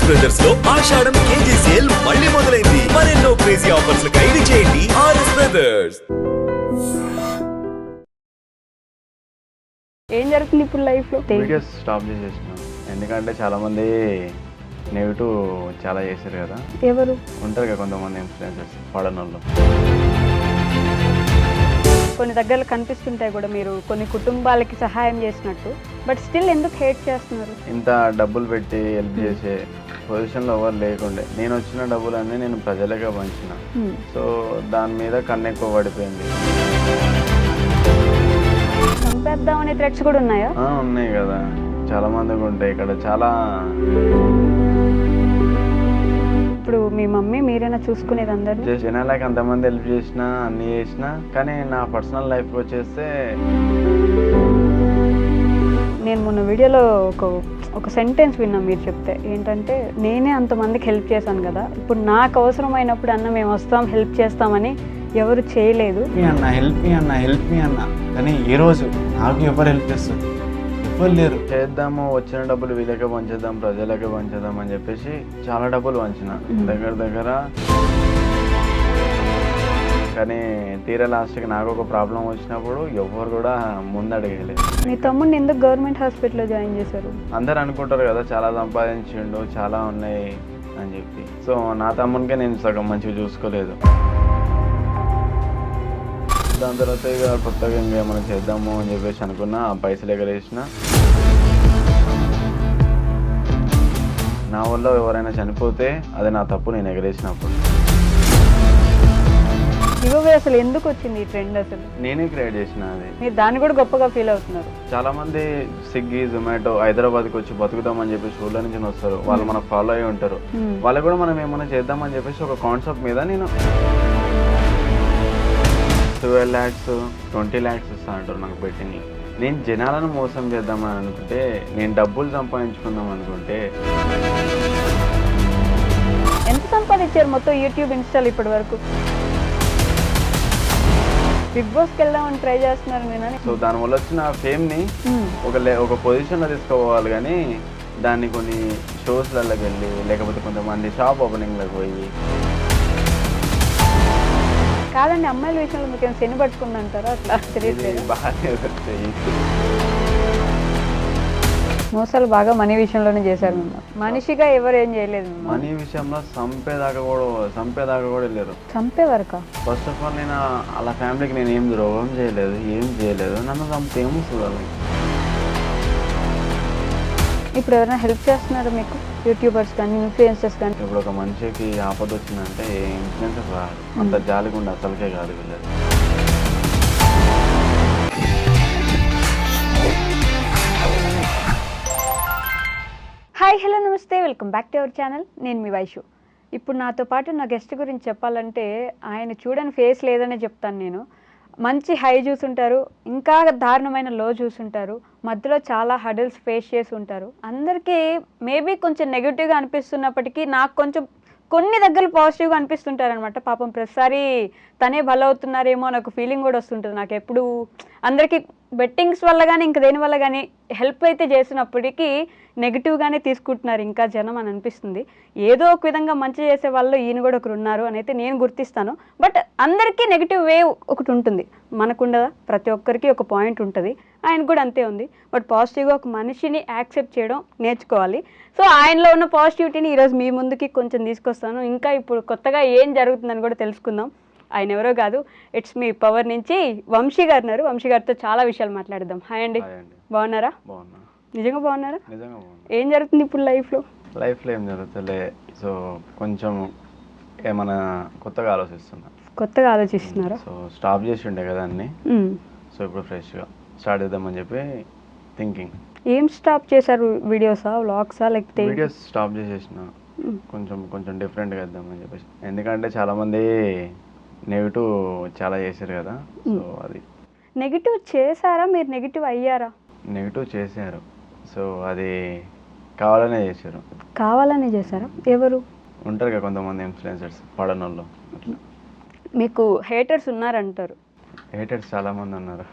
RS brothers లో ఆషాఢం KG sale మళ్ళీ మొదలైంది. మరెన్నో క్రేజీ ఆఫర్స్ ఖైదీ చేయండి ఆర్ఎస్ బ్రదర్స్. ఏం జరుగుతుంది ఇప్పుడు లైఫ్ లో? వీడియోస్ స్టాప్ చేసేసిన, ఎందుకంటే చాలా మంది నెగిటివ్ చాలా చేశారు కదా. ఎవరు ఉంటారు కదా కొంతమంది ఇన్ఫ్లుయెన్సర్స్ పడనోళ్ళు. కొన్ని దగ్గరలో కనిపిస్తుంటాయి కూడా మీరు కొన్ని కుటుంబాలకి సహాయం చేసినట్టు, బట్ స్టిల్ ఎందుకు హేట్ చేస్తున్నారు? ఇంత డబ్బులు పెట్టి హెల్ప్ చేసే పొజిషన్లో ఎవరు లేకుండే, నేను వచ్చిన డబ్బులన్నీ నేను ప్రజలకే పంచిన. సో దాని మీద కన్ను ఎక్కువ పడిపోయింది. చంపేద్దామనే థ్రెట్స్ కూడా ఉన్నాయా? ఉన్నాయి కదా, చాలా మందికి ఉంటాయి ఇక్కడ. చాలా ఇప్పుడు మీ మమ్మీ మీరైనా చూసుకునేది అందరు జనాలకి అంతమంది హెల్ప్ చేసినా అన్ని చేసినా, కానీ నా పర్సనల్ లైఫ్కి వచ్చేస్తే నేను మొన్న వీడియోలో ఒక సెంటెన్స్ విన్నా మీరు చెప్తే, ఏంటంటే నేనే అంతమందికి హెల్ప్ చేశాను కదా, ఇప్పుడు నాకు అవసరమైనప్పుడు అన్న మేము వస్తాం హెల్ప్ చేస్తామని ఎవరు చేయలేదు. హెల్ప్ మీ అన్న కానీ ఈ రోజు నాకు ఎవరు హెల్ప్ చేస్తారు? ఎవరు లేరు. చేద్దాము, వచ్చిన డబ్బులు వీళ్ళకే పంచేద్దాం, ప్రజలకే పంచేద్దాం అని చెప్పేసి చాలా డబ్బులు పంచిన దగ్గర. కానీ తీరా లాస్ట్కి నాకు ఒక ప్రాబ్లం వచ్చినప్పుడు ఎవరు కూడా ముందు అడగలేదు. మీ తమ్ముడిని ఎందుకు గవర్నమెంట్ హాస్పిటల్లో జాయిన్ చేశారు? అందరు అనుకుంటారు కదా చాలా సంపాదించిండు, చాలా ఉన్నాయి అని చెప్పి. సో నా తమ్మునికే నేను సగం మంచిగా చూసుకోలేదు. దాని తర్వాత ఇక కొత్తగా ఇంకేమైనా చేద్దాము అని చెప్పేసి అనుకున్నా, పైసలు ఎగరేసిన. నా వల్ల ఎవరైనా చనిపోతే అది నా తప్పు, నేను ఎగరేసినప్పుడు. ఇవే అసలు ఎందుకు వచ్చింది ఈ ట్రెండ్? అసలు నేనే క్రియేట్ చేసిన అది. మీరు దాన్ని కూడా గొప్పగా ఫీల్ అవుతున్నారు. చాలా మంది స్విగ్గీ, జొమాటో హైదరాబాద్కి వచ్చి బతుకుతామని చెప్పేసి ఊళ్ళో నుంచి వస్తారు, వాళ్ళు మనకు ఫాలో అయ్యి ఉంటారు. వాళ్ళు కూడా మనం ఏమైనా చేద్దామని చెప్పేసి ఒక కాన్సెప్ట్ మీద నేను 12 lakhs 20 lakhs ఇస్తా అంటారు నాకు బెట్టింగ్. నేను జనాలను మోసం చేద్దామని అనుకుంటే, నేను డబ్బులు సంపాదించుకుందాం అనుకుంటే. ఎంత సంపాదించారు మొత్తం యూట్యూబ్, ఇన్స్టాల్ ఇప్పటి వరకు? బిగ్ బాస్కి వెళ్దామని ట్రై చేస్తున్నారు నేను. సో దానివల్ల వచ్చిన ఫేమ్ని ఒక పొజిషన్లో తీసుకోవాలి, కానీ దాన్ని కొన్ని షోస్లలోకి వెళ్ళి, లేకపోతే కొంతమంది షాప్ ఓపెనింగ్లకు పోయి. కాదండి, అమ్మాయిల విషయంలో మీకు ఏమైనా శని పట్టుకుందంటారా? అట్లా తెలియట్లేదు. మోసాలు బాగా మనీ విషయంలోనే చేశారు. మనిషిగా ఎవరు ఏం చేయలేదు. మనీ విషయంలో చంపేదాకా కూడా వెళ్ళారు. చంపే వరక? ఫస్ట్ ఆఫ్ ఆల్ నేను అలా ఫ్యామిలీకి నేను ఏం ద్రోహం చేయలేదు. నన్ను చంపితే ఏమో చూడాలి. ఇప్పుడు ఎవరైనా హెల్ప్ చేస్తున్నారా మీకు? యూట్యూబర్స్ కానీ ఇన్ఫ్లుయెన్సర్స్ కానీ? ఇప్పుడు ఒక మనిషికి ఆపద వచ్చిందంటే ఏ ఇన్ఫ్లుయెన్సర్ రాదు, అంత జాలిగుండా అసలుకే కాదు వెళ్ళదు. హాయ్, హలో, నమస్తే, welcome back to our channel. నేను మీ వైషు. ఇప్పుడు నాతో పాటు నా గెస్ట్ గురించి చెప్పాలంటే ఆయన చూడని ఫేస్ లేదనే చెప్తాను నేను. మంచి హై చూసుంటారు, ఇంకా దారుణమైన లో చూసుంటారు, మధ్యలో చాలా హడల్స్ ఫేస్ చేసి ఉంటారు. అందరికీ మేబీ కొంచెం నెగిటివ్గా అనిపిస్తున్నప్పటికీ నాకు కొంచెం కొన్ని దగ్గర పాజిటివ్గా అనిపిస్తుంటారు అనమాట. పాపం ప్రతిసారి తనే బలవుతున్నారేమో నాకు ఫీలింగ్ కూడా వస్తుంటుంది. నాకు ఎప్పుడు అందరికీ బెట్టింగ్స్ వల్ల కానీ ఇంకా దేని వల్ల కానీ హెల్ప్ అయితే చేసినప్పటికీ నెగిటివ్గానే తీసుకుంటున్నారు ఇంకా జనం అని అనిపిస్తుంది. ఏదో ఒక విధంగా మంచి చేసే వాళ్ళు ఈయన కూడా ఒకరు ఉన్నారు అని అయితే నేను గుర్తిస్తాను. బట్ అందరికీ నెగిటివ్ వేవ్ ఒకటి ఉంటుంది, మనకుండదా? ప్రతి ఒక్కరికి ఒక పాయింట్ ఉంటుంది, ఆయన కూడా అంతే ఉంది. బట్ పాజిటివ్గా ఒక మనిషిని యాక్సెప్ట్ చేయడం నేర్చుకోవాలి. సో ఆయనలో ఉన్న పాజిటివిటీని ఈరోజు మీ ముందుకి కొంచెం తీసుకొస్తాను. ఇంకా ఇప్పుడు కొత్తగా ఏం జరుగుతుందని కూడా తెలుసుకుందాం. ఆయన ఎవరో కాదు, ఇట్స్ మీ పవర్ నుంచి వంశీ గారు ఉన్నారు. వంశీ గారితో చాలా విషయాలు మాట్లాడదాం. హాయ్ అండి, బాగున్నారా? నిజంగా బాగున్నారా? ఏం జరుగుతుంది ఇప్పుడు లైఫ్లో ఏం జరుగుతుందిలే. సో కొంచెం ఏమైనా కొత్తగా ఆలోచిస్తున్నారా? సో స్టాప్ చేసి ఉండే కదా అన్ని, సో ఇప్పుడు ఫ్రెష్గా స్టార్ట్ చేద్దామని చెప్పి థింకింగ్. ఏం స్టాప్ చేశారు? వీడియోసా, వ్లాగ్సా, లేకపోతే? వీడియోస్ స్టాప్ చేసేసిన, కొంచెం డిఫరెంట్గా వేద్దామని చెప్పేసి. ఎందుకంటే చాలామంది నెగిటివ్ చాలా చేశారు కదా. సో అది నెగిటివ్ చేశారా మీరు? నెగిటివ్ అయ్యారా? నెగిటివ్ చేశారు. సో అది కావాలనే చేశారా? ఎవరు ఉంటారు కదా కొంతమంది ఇన్ఫ్లుయెన్సర్స్ పడనోళ్ళు, అట్లా. మీకు హేటర్స్ ఉన్నారంటారు? హేటర్స్ చాలా మంది ఉన్నారు.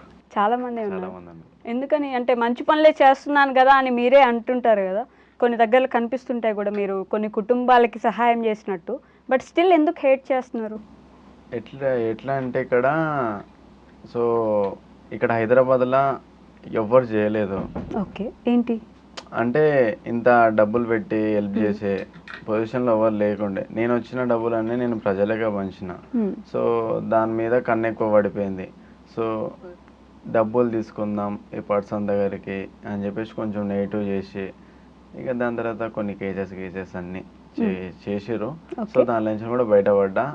ఎందుకని అంటే మంచి పనులే చేస్తున్నాను కదా అని మీరే అంటుంటారు కదా. కొన్ని దగ్గరలో కనిపిస్తుంటాయి కూడా మీరు కొన్ని కుటుంబాలకి సహాయం చేసినట్టు. బట్ స్టిల్ ఎందుకు హేట్ చేస్తున్నారు? ఎట్లా అంటే సో ఇక్కడ హైదరాబాద్లో ఎవ్వరు చేయలేదు. ఓకే, ఏంటి అంటే ఇంత డబ్బులు పెట్టి హెల్ప్ చేసే పొజిషన్లో ఎవరు లేకుండే. నేను వచ్చిన డబ్బులన్నీ నేను ప్రజలకే పంచిన. సో దాని మీద కన్ను ఎక్కువ పడిపోయింది. సో డబ్బులు తీసుకుందాం ఈ పర్సన్ దగ్గరికి అని చెప్పేసి కొంచెం నెగిటివ్ చేసి ఇక దాని తర్వాత కొన్ని కేసెస్ అన్నీ చేసిర్రు. సో దాని నుంచి కూడా బయటపడ్డా.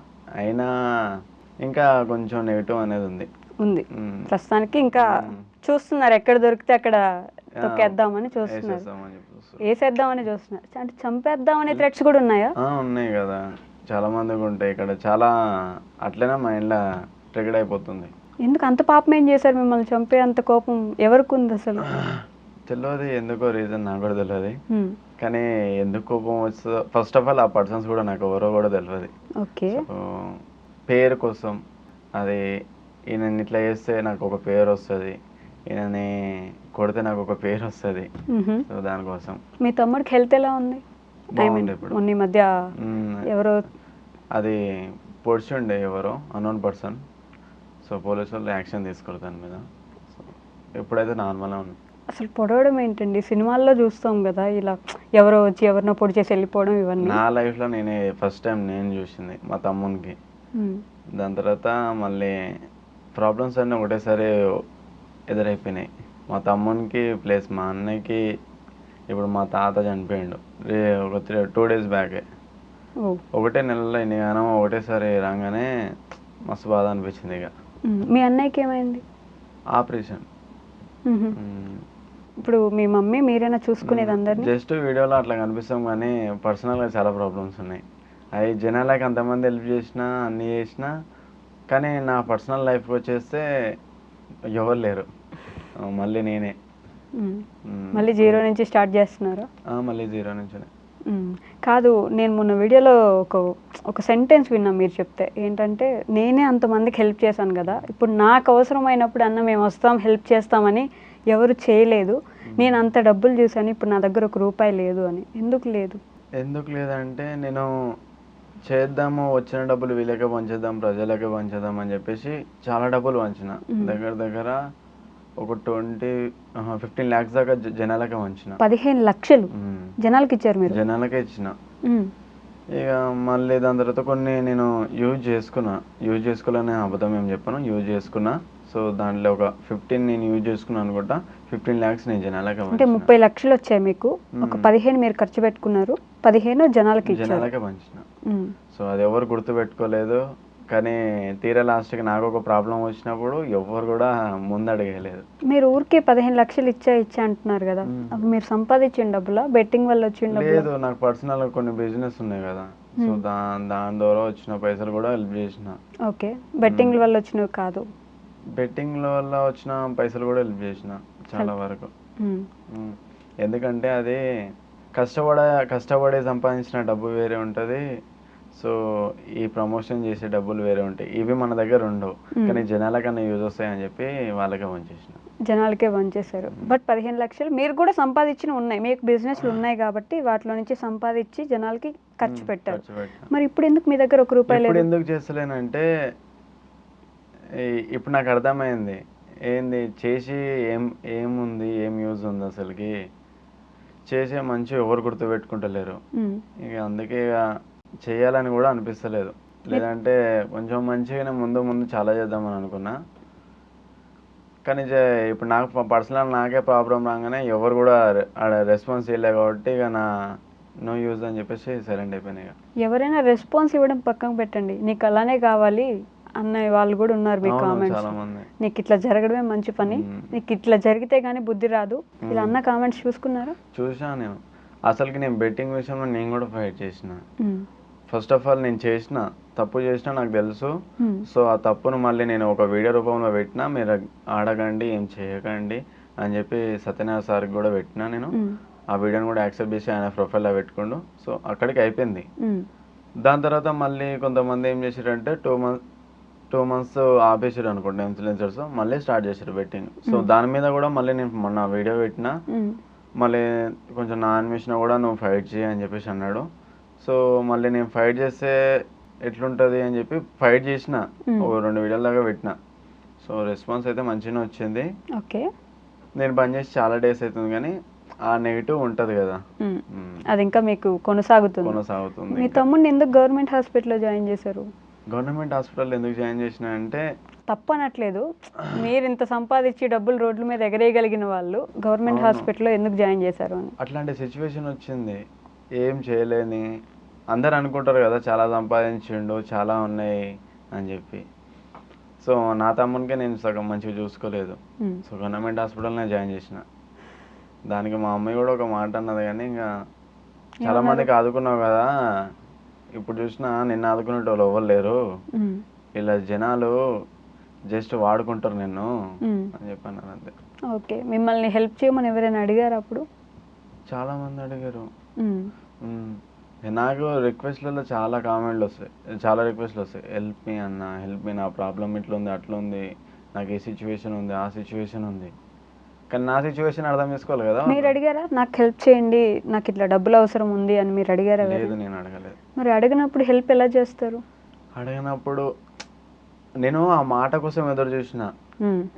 అయినా ఇంకా కొంచెం నెగిటివ్ అనేది ఉంది. ప్రస్తుతానికి ఇంకా చూస్తున్నారు, ఎక్కడ దొరికితే అక్కడ తొక్కేద్దామని చూస్తున్నారు, వేసేద్దామని చూస్తున్నారు. అంటే చంపేద్దామనే థ్రెట్స్ కూడా ఉన్నాయా? ఉన్నాయి కదా, చాలా మందికి ఉంటాయి. ఇక్కడ చాలా అట్లనే మైండ్లో ట్రిగర్ అయిపోతుంది. ఎందుకు అంత పాపం ఏం చేశారు? మిమ్మల్ని చంపే అంత కోపం ఎవరికి ఉంది అసలు? తెలియదు, ఎందుకో రీజన్ నాకు కూడా తెలియదు. కానీ ఎందుకు కోపం వస్తుందో ఫస్ట్ ఆఫ్ ఆల్ ఆ పర్సన్స్ కూడా నాకు ఎవరో కూడా తెలియదు. ఓకే, పేరు కోసం అది ఈయన ఇట్లా చేస్తే నాకు ఒక పేరు వస్తుంది, ఈయనని కొడితే నాకు ఒక పేరు వస్తుంది. సో దానికోసం. మీ తమ్ముడికి హెల్త్ ఎలా ఉంది? మొన్న ఈ మధ్య ఎవరో అది పొడిచిండే, ఎవరో అన్నోన్ పర్సన్. సో పోలీసు వాళ్ళు యాక్షన్ తీసుకోరు దాని మీద. సో ఎప్పుడైతే నార్మల్గా ఉంది. అసలు పొడవడం ఏంటండి? సినిమాల్లో చూస్తాం కదా, ఇలా ఎవరో వచ్చి ఎవరినో పొడి చేసి వెళ్ళిపోవడం ఇవన్నీ. నా లైఫ్లో ఫస్ట్ టైం నేను చూసింది మా తమ్మునికి. దాని తర్వాత మళ్ళీ ప్రాబ్లమ్స్ అన్నీ ఒకటేసారి ఎదురైపోయినాయి. మా తమ్మునికి ప్లస్ మా అన్నయ్యకి. ఇప్పుడు మా తాత చనిపోయిండు ఒక 2 days బ్యాకే. ఒకటే నెలలో ఇన్ని గానం ఒకటేసారి రాగానే మస్తు బాధ అనిపించింది. ఇక మీ అన్నయ్యకి ఏమైంది? ఆపరేషన్. ఇప్పుడు మీ మమ్మీ మీరైనా చూసుకునేది అందరినీ? జస్ట్ వీడియోలో అట్లా కనిపిస్తాం, కానీ పర్సనల్గా చాలా ప్రాబ్లమ్స్ ఉన్నాయి. అవి జనాలకి అంతమంది హెల్ప్ చేసినా అన్నీ చేసినా కానీ నా పర్సనల్ లైఫ్కి వచ్చేస్తే ఎవరు లేరు. మళ్ళీ నేనే మళ్ళీ జీరో నుంచి స్టార్ట్ చేస్తున్నారా? మళ్ళీ జీరో నుంచి. కాదు, నేను మొన్న వీడియోలో ఒక సెంటెన్స్ విన్నా మీరు చెప్తే. ఏంటంటే, నేనే అంతమందికి హెల్ప్ చేశాను కదా, ఇప్పుడు నాకు అవసరమైనప్పుడు అన్న మేము వస్తాం హెల్ప్ చేస్తామని ఎవరు చేయలేదు, నేను అంత డబ్బులు చూసాను, ఇప్పుడు నా దగ్గర ₹1 లేదు అని. ఎందుకు లేదంటే నేను చేద్దాము, వచ్చిన డబ్బులు వీళ్ళకే పంచేద్దాం, ప్రజలకే పంచేద్దాం అని చెప్పేసి చాలా డబ్బులు పంచిన. దగ్గర ఒక 15 lakhs దాకా జనాలకే పంచిన. 15 లక్షలు జనాలకి ఇచ్చారు మీరు? జనాలకే ఇచ్చిన. ఇక మళ్ళీ దాని తర్వాత కొన్ని నేను యూజ్ చేసుకోవాలని అబద్ధం ఏం చెప్పాను, యూజ్ చేసుకున్నా. సో దాంట్లో ఒక 15 నేను యూజ్ చేసుకున్నాను అనుకుంటా. 15 lakhs నేను జనాలకే. అంటే 30 లక్షలు వచ్చాయి మీకు, ఒక 15 మీరు ఖర్చు పెట్టుకున్నారు, 15 జనాలకే పంచిన. సో అది ఎవరు గుర్తు పెట్టుకోలేదు. కానీ తీరా లాస్ట్కి నాకు ఒక ప్రాబ్లం వచ్చినప్పుడు ఎవరు కూడా ముందడగలేదు. మీరు ఊరికే 15 లక్షలు ఇచ్చా అంటున్నారు కదా, అప్పుడు మీరు సంపాదించిన డబ్బులా, బెట్టింగ్ వల్ల వచ్చిన? లేదు, నాకు పర్సనల్ కొన్ని బిజినెస్ ఉన్నాయి కదా, సో దాని ద్వారా వచ్చిన పైసలు కూడా హెల్ప్ చేసిన. ఓకే, బెట్టింగ్ వల్ల వచ్చినవి కాదు? బెట్టింగ్ వల్ల వచ్చిన పైసలు కూడా హెల్ప్ చేసిన చాలా వరకు. ఎందుకంటే అది కష్టపడే సంపాదించిన డబ్బు వేరే ఉంటుంది. సో ఈ ప్రమోషన్ చేసే డబ్బులు వేరే ఉంటాయి. ఇవి మన దగ్గర ఉండవు, కానీ జనాలకన్నా యూజ్ వస్తాయని చెప్పి వాళ్ళకే పంచేసిన. జనాలకే పంచేశారు. బట్ 15 లక్షలు మీరు కూడా సంపాదించిన ఉన్నాయి, మీకు బిజినెస్లు ఉన్నాయి కాబట్టి వాటిలో నుంచి సంపాదించి జనాలకి ఖర్చు పెట్టారు. మరి ఇప్పుడు ఎందుకు మీ దగ్గర ₹1 లేదు? ఎందుకు చేస్తలేనంటే ఇప్పుడు నాకు అర్థమైంది, ఏంది చేసి ఏముంది, ఏం యూజ్ ఉంది అసలుకి, చేసే మంచి ఎవరు గుర్తు పెట్టుకుంటలేరు. ఇక అందుకే చేయాలని కూడా అనిపిస్తలేదు. లేదంటే కొంచెం మంచిగానే ముందు చాలా చేద్దామని అనుకున్నా. కానీ ఇప్పుడు నాకు పర్సనల్ నాకే ప్రాబ్లం రాగానే ఎవరు కూడా రెస్పాన్స్ ఇవ్వలేదు కాబట్టి ఇక నో యూజ్ అని చెప్పేసి సైలెంట్ అయిపోయినాయి. ఎవరైనా రెస్పాన్స్ ఇవ్వడం పక్కన పెట్టండి, నీకు అలానే కావాలి అన్న వాళ్ళు కూడా ఉన్నారు మీ కామెంట్స్. నీకు ఇట్లా జరగడమే మంచి పని, నీకు ఇట్లా జరిగితే గానీ బుద్ధి రాదు, ఇలా అన్న కామెంట్స్ చూసుకున్నారా? చూసా నేను. అసలుకి నేను బెట్టింగ్ విషయంలో నేను కూడా ఫైట్ చేసిన. ఫస్ట్ ఆఫ్ ఆల్ నేను తప్పు చేసినా నాకు తెలుసు. సో ఆ తప్పును మళ్ళీ నేను ఒక వీడియో రూపంలో పెట్టినా, మీరు ఆడకండి, ఏం చేయకండి అని చెప్పి సత్యనారాయణ సార్కి కూడా పెట్టినా. నేను ఆ వీడియోని కూడా యాక్సెప్ట్ చేసి ఆయన ప్రొఫైల్లో పెట్టుకుండు. సో అక్కడికి అయిపోయింది. దాని తర్వాత మళ్ళీ కొంతమంది ఏం చేశారంటే 2 months ఆపేసారు అనుకుంటా ఇన్ఫ్లుయెన్సర్స్, మళ్ళీ స్టార్ట్ చేశారు బెట్టింగ్. సో దాని మీద కూడా మళ్ళీ నేను మొన్న వీడియో పెట్టినా, మళ్ళీ కొంచెం నా అనిపించినా కూడా నువ్వు ఫైట్ చేయి అని చెప్పేసి అన్నాడు. సో మళ్ళీ నేను ఫైట్ చేస్తే ఎట్లుంటుంది అని చెప్పి ఫైట్ చేసిన, ఒక 2 వీడియోల దాకా పెట్టిన. సో రెస్పాన్స్ అయితే మంచిగానే వచ్చింది. ఓకే, నేను బంద్ చేసి చాలా డేస్ అవుతుంది, కానీ ఆ నెగిటివ్ ఉంటుంది కదా, అది ఇంకా మీకు కొనసాగుతుంది. మీ తమ్ముడిని ఎందుకు గవర్నమెంట్ హాస్పిటల్లో జాయిన్ చేశారు? గవర్నమెంట్ హాస్పిటల్ ఎందుకు జాయిన్ చేసిన అంటే, తప్పు అనట్లేదు, మీరు ఇంత సంపాదించి డబ్బులు రోడ్ల మీద ఎగరేయగలిగిన వాళ్ళు గవర్నమెంట్ హాస్పిటల్లో ఎందుకు జాయిన్ చేశారు అని. అట్లాంటి సిచ్యువేషన్ వచ్చింది, ఏం చేయలేని. అందరు అనుకుంటారు కదా చాలా సంపాదించిండు, చాలా ఉన్నాయి అని చెప్పి. సో నా తమ్మునికే నేను సగం మంచిగా చూసుకోలేదు. సో గవర్నమెంట్ హాస్పిటల్నే జాయిన్ చేసిన. దానికి మా అమ్మాయి కూడా ఒక మాట అన్నది, కానీ ఇంకా చాలా మందికి ఆదుకున్నావు కదా, ఇప్పుడు చూసినా నిన్ను ఆదుకునేట వాళ్ళు ఎవరు లేరు, ఇలా జనాలు జస్ట్ వాడుకుంటారు నిన్ను అని చెప్పాను అంతే. ఓకే, మిమ్మల్ని హెల్ప్ చేయమని ఎవరైనా అడిగారు అప్పుడు? చాలా మంది అడిగారు. నాకు రిక్వెస్ట్లలో చాలా కామెంట్లు వస్తాయి, చాలా రిక్వెస్ట్లు వస్తాయి. హెల్ప్ మీ అన్న, హెల్ప్ మీ, నా ప్రాబ్లం ఇట్లా ఉంది, అట్లా ఉంది, నాకు ఈ సిచ్యువేషన్ ఉంది, ఆ సిచ్యువేషన్ ఉంది. కానీ నా సిచ్యువేషన్ అర్థం చేసుకోవాలి కదా. మీరు అడిగారా నాకు హెల్ప్ చేయండి, నాకు ఇట్లా డబ్బులు అవసరం ఉంది అని మీరు అడిగారా? లేదు, నేను అడగలేదు. మరి అడిగినప్పుడు హెల్ప్ ఎలా చేస్తారు? అడిగినప్పుడు నేను ఆ మాట కోసం ఎదురు చూసిన,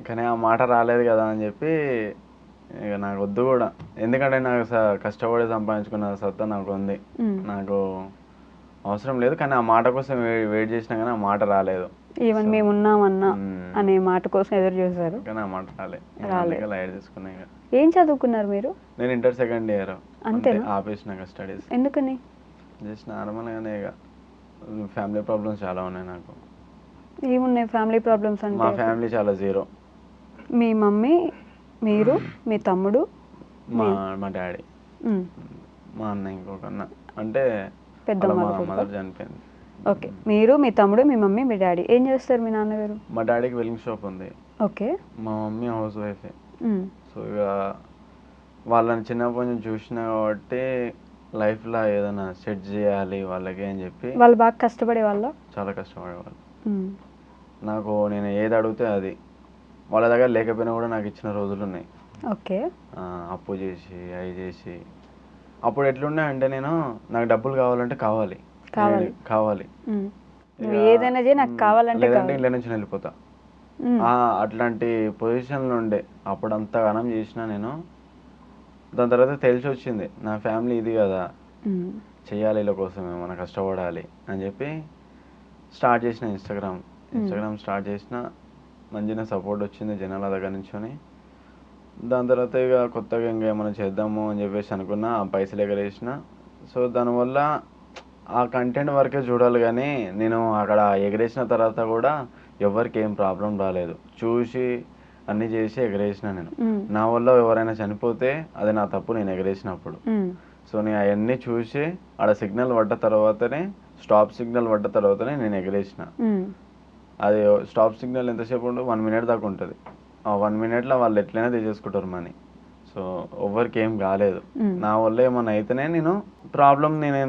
కానీ ఆ మాట రాలేదు కదా అని చెప్పి ఇక నాకు వద్దు కూడా. ఎందుకంటే నాకు కష్టపడి సంపాదించుకున్న సత్తా నాకు ఉంది, నాకు అవసరం లేదు. కానీ ఆ మాట కోసం వెయిట్ చేసినా కానీ ఆ మాట రాలేదు. ఈవెన్ మేము ఉన్నామన్నా అనే మాట కోసం ఎదురు చూసారు, కానీ ఆ మాట రాలేదు. లైట్ తీసుకున్నా. ఇక ఏం చదువుకున్నారు మీరు? నేను ఇంటర్ సెకండ్ ఇయర్ అంతే, ఆపేసిన స్టడీస్. ఎందుకని? జస్ట్ నార్మల్గానే. ఇక ఫ్యామిలీ ప్రాబ్లమ్స్ చాలా ఉన్నాయి నాకు. ఏమున్నాయి ఫ్యామిలీ ప్రాబ్లమ్స్ అంటే? మా ఫ్యామిలీ చాలా జీరో. మీ మమ్మీ, మీరు, మీ తమ్ముడు, మా డాడీ, మా అన్న, ఇంకొక అన్న, అంటే పెద్ద మదర్ చనిపోయింది. ఓకే, మీరు, మీ తమ్ముడు, మీ మమ్మీ, మీ డాడీ. ఏం చేస్తారు మీ నాన్నగారు? మా డాడీకి వెల్డింగ్ షాప్ ఉంది. ఓకే. మా మమ్మీ హౌస్ వైఫే. సో ఇక వాళ్ళని చిన్నప్పటి నుంచి చూసిన కాబట్టి లైఫ్లో ఏదైనా సెట్ చేయాలి వాళ్ళకి అని చెప్పి. వాళ్ళు బాగా కష్టపడే వాళ్ళ? చాలా కష్టపడేవాళ్ళు. నాకు నేను ఏది అడిగితే అది, వాళ్ళ దగ్గర లేకపోయినా కూడా నాకు ఇచ్చిన రోజులు ఉన్నాయి. ఓకే. అప్పు చేసి అవి చేసి. అప్పుడు ఎట్లుండే అంటే, నేను నాకు డబ్బులు కావాలంటే కావాలి, ఏదైనా నాకు కావాలంటే ఇళ్ళ నుంచి వెళ్ళిపోతా. అట్లాంటి పొజిషన్లో ఉండే అప్పుడు. అంత గణం చేసిన నేను. దాని తర్వాత తెలిసి వచ్చింది నా ఫ్యామిలీ ఇది కదా, చెయ్యాలి వీళ్ళ కోసమే, మనం కష్టపడాలి అని చెప్పి స్టార్ట్ చేసిన ఇన్స్టాగ్రామ్ స్టార్ట్ చేసిన. మంచిగా సపోర్ట్ వచ్చింది జనాల దగ్గర నుంచొని. దాని తర్వాత ఇక కొత్తగా ఇంకా ఏమైనా చేద్దాము అని చెప్పేసి అనుకున్నా, పైసలు ఎగరేసిన. సో దానివల్ల ఆ కంటెంట్ వరకే చూడాలి, కానీ నేను అక్కడ ఎగరేసిన తర్వాత కూడా ఎవరికి ఏం ప్రాబ్లం రాలేదు. చూసి అన్నీ చేసి ఎగరేసిన నేను. నా వల్ల ఎవరైనా చనిపోతే అది నా తప్పు, నేను ఎగరేసినప్పుడు. సో నేను అవన్నీ చూసి ఆడ సిగ్నల్ పడ్డ తర్వాతనే, స్టాప్ సిగ్నల్ పడ్డ తర్వాతనే నేను ఎగరేసిన. అది స్టాప్ సిగ్నల్ ఎంతసేపు ఉండు, 1 minute దాకా ఉంటుంది. ఆ 1 minuteలో వాళ్ళు ఎట్లయినా తీసేసుకుంటారు మనీ. సో ఎవరికి ఏం కాలేదు. నా వల్ల ఏమన్నా అయితేనే నేను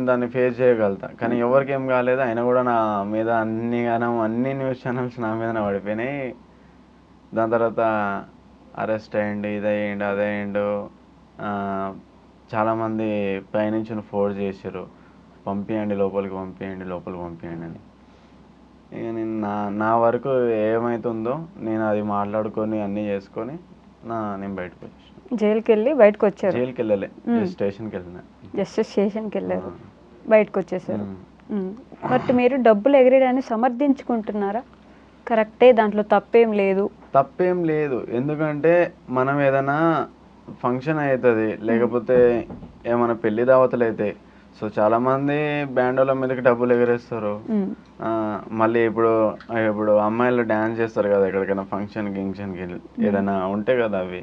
దాన్ని ఫేస్ చేయగలుగుతా, కానీ ఎవరికి ఏం కాలేదు. అయినా కూడా నా మీద అన్ని న్యూస్ ఛానల్స్ నా మీదనే పడిపోయినాయి. దాని తర్వాత అరెస్ట్ అయ్యిండు, ఇదయ్యిండు, అదయ్యిండు. చాలామంది పైనుంచి ఫోర్స్ చేశారు, లోపలికి పంపించండి అని. ఇక నేను నా వరకు ఏమవుతుందో నేను అది మాట్లాడుకొని అన్నీ చేసుకొని నేను బయటకు వచ్చాను. జైలుకి వెళ్ళి బయటకు వచ్చారు? జైలుకి వెళ్ళలే, స్టేషన్కి వెళ్ళిన. జస్ట్ స్టేషన్కి వెళ్ళారు, బయటకు వచ్చేసారు. బట్ మీరు డబ్బులు ఎగరేయడాన్ని సమర్థించుకుంటున్నారా? కరెక్టే, దాంట్లో తప్పేం లేదు. ఎందుకంటే మనం ఏదైనా ఫంక్షన్ అవుతుంది, లేకపోతే ఏమైనా పెళ్లి దావతలు అవుతాయి. సో చాలా మంది బ్యాండోల మీదకి డబ్బులు ఎగరేస్తారు. మళ్ళీ ఇప్పుడు అమ్మాయిలు డాన్స్ చేస్తారు కదా ఎక్కడికైనా ఫంక్షన్కి ఏదైనా ఉంటే కదా అవి.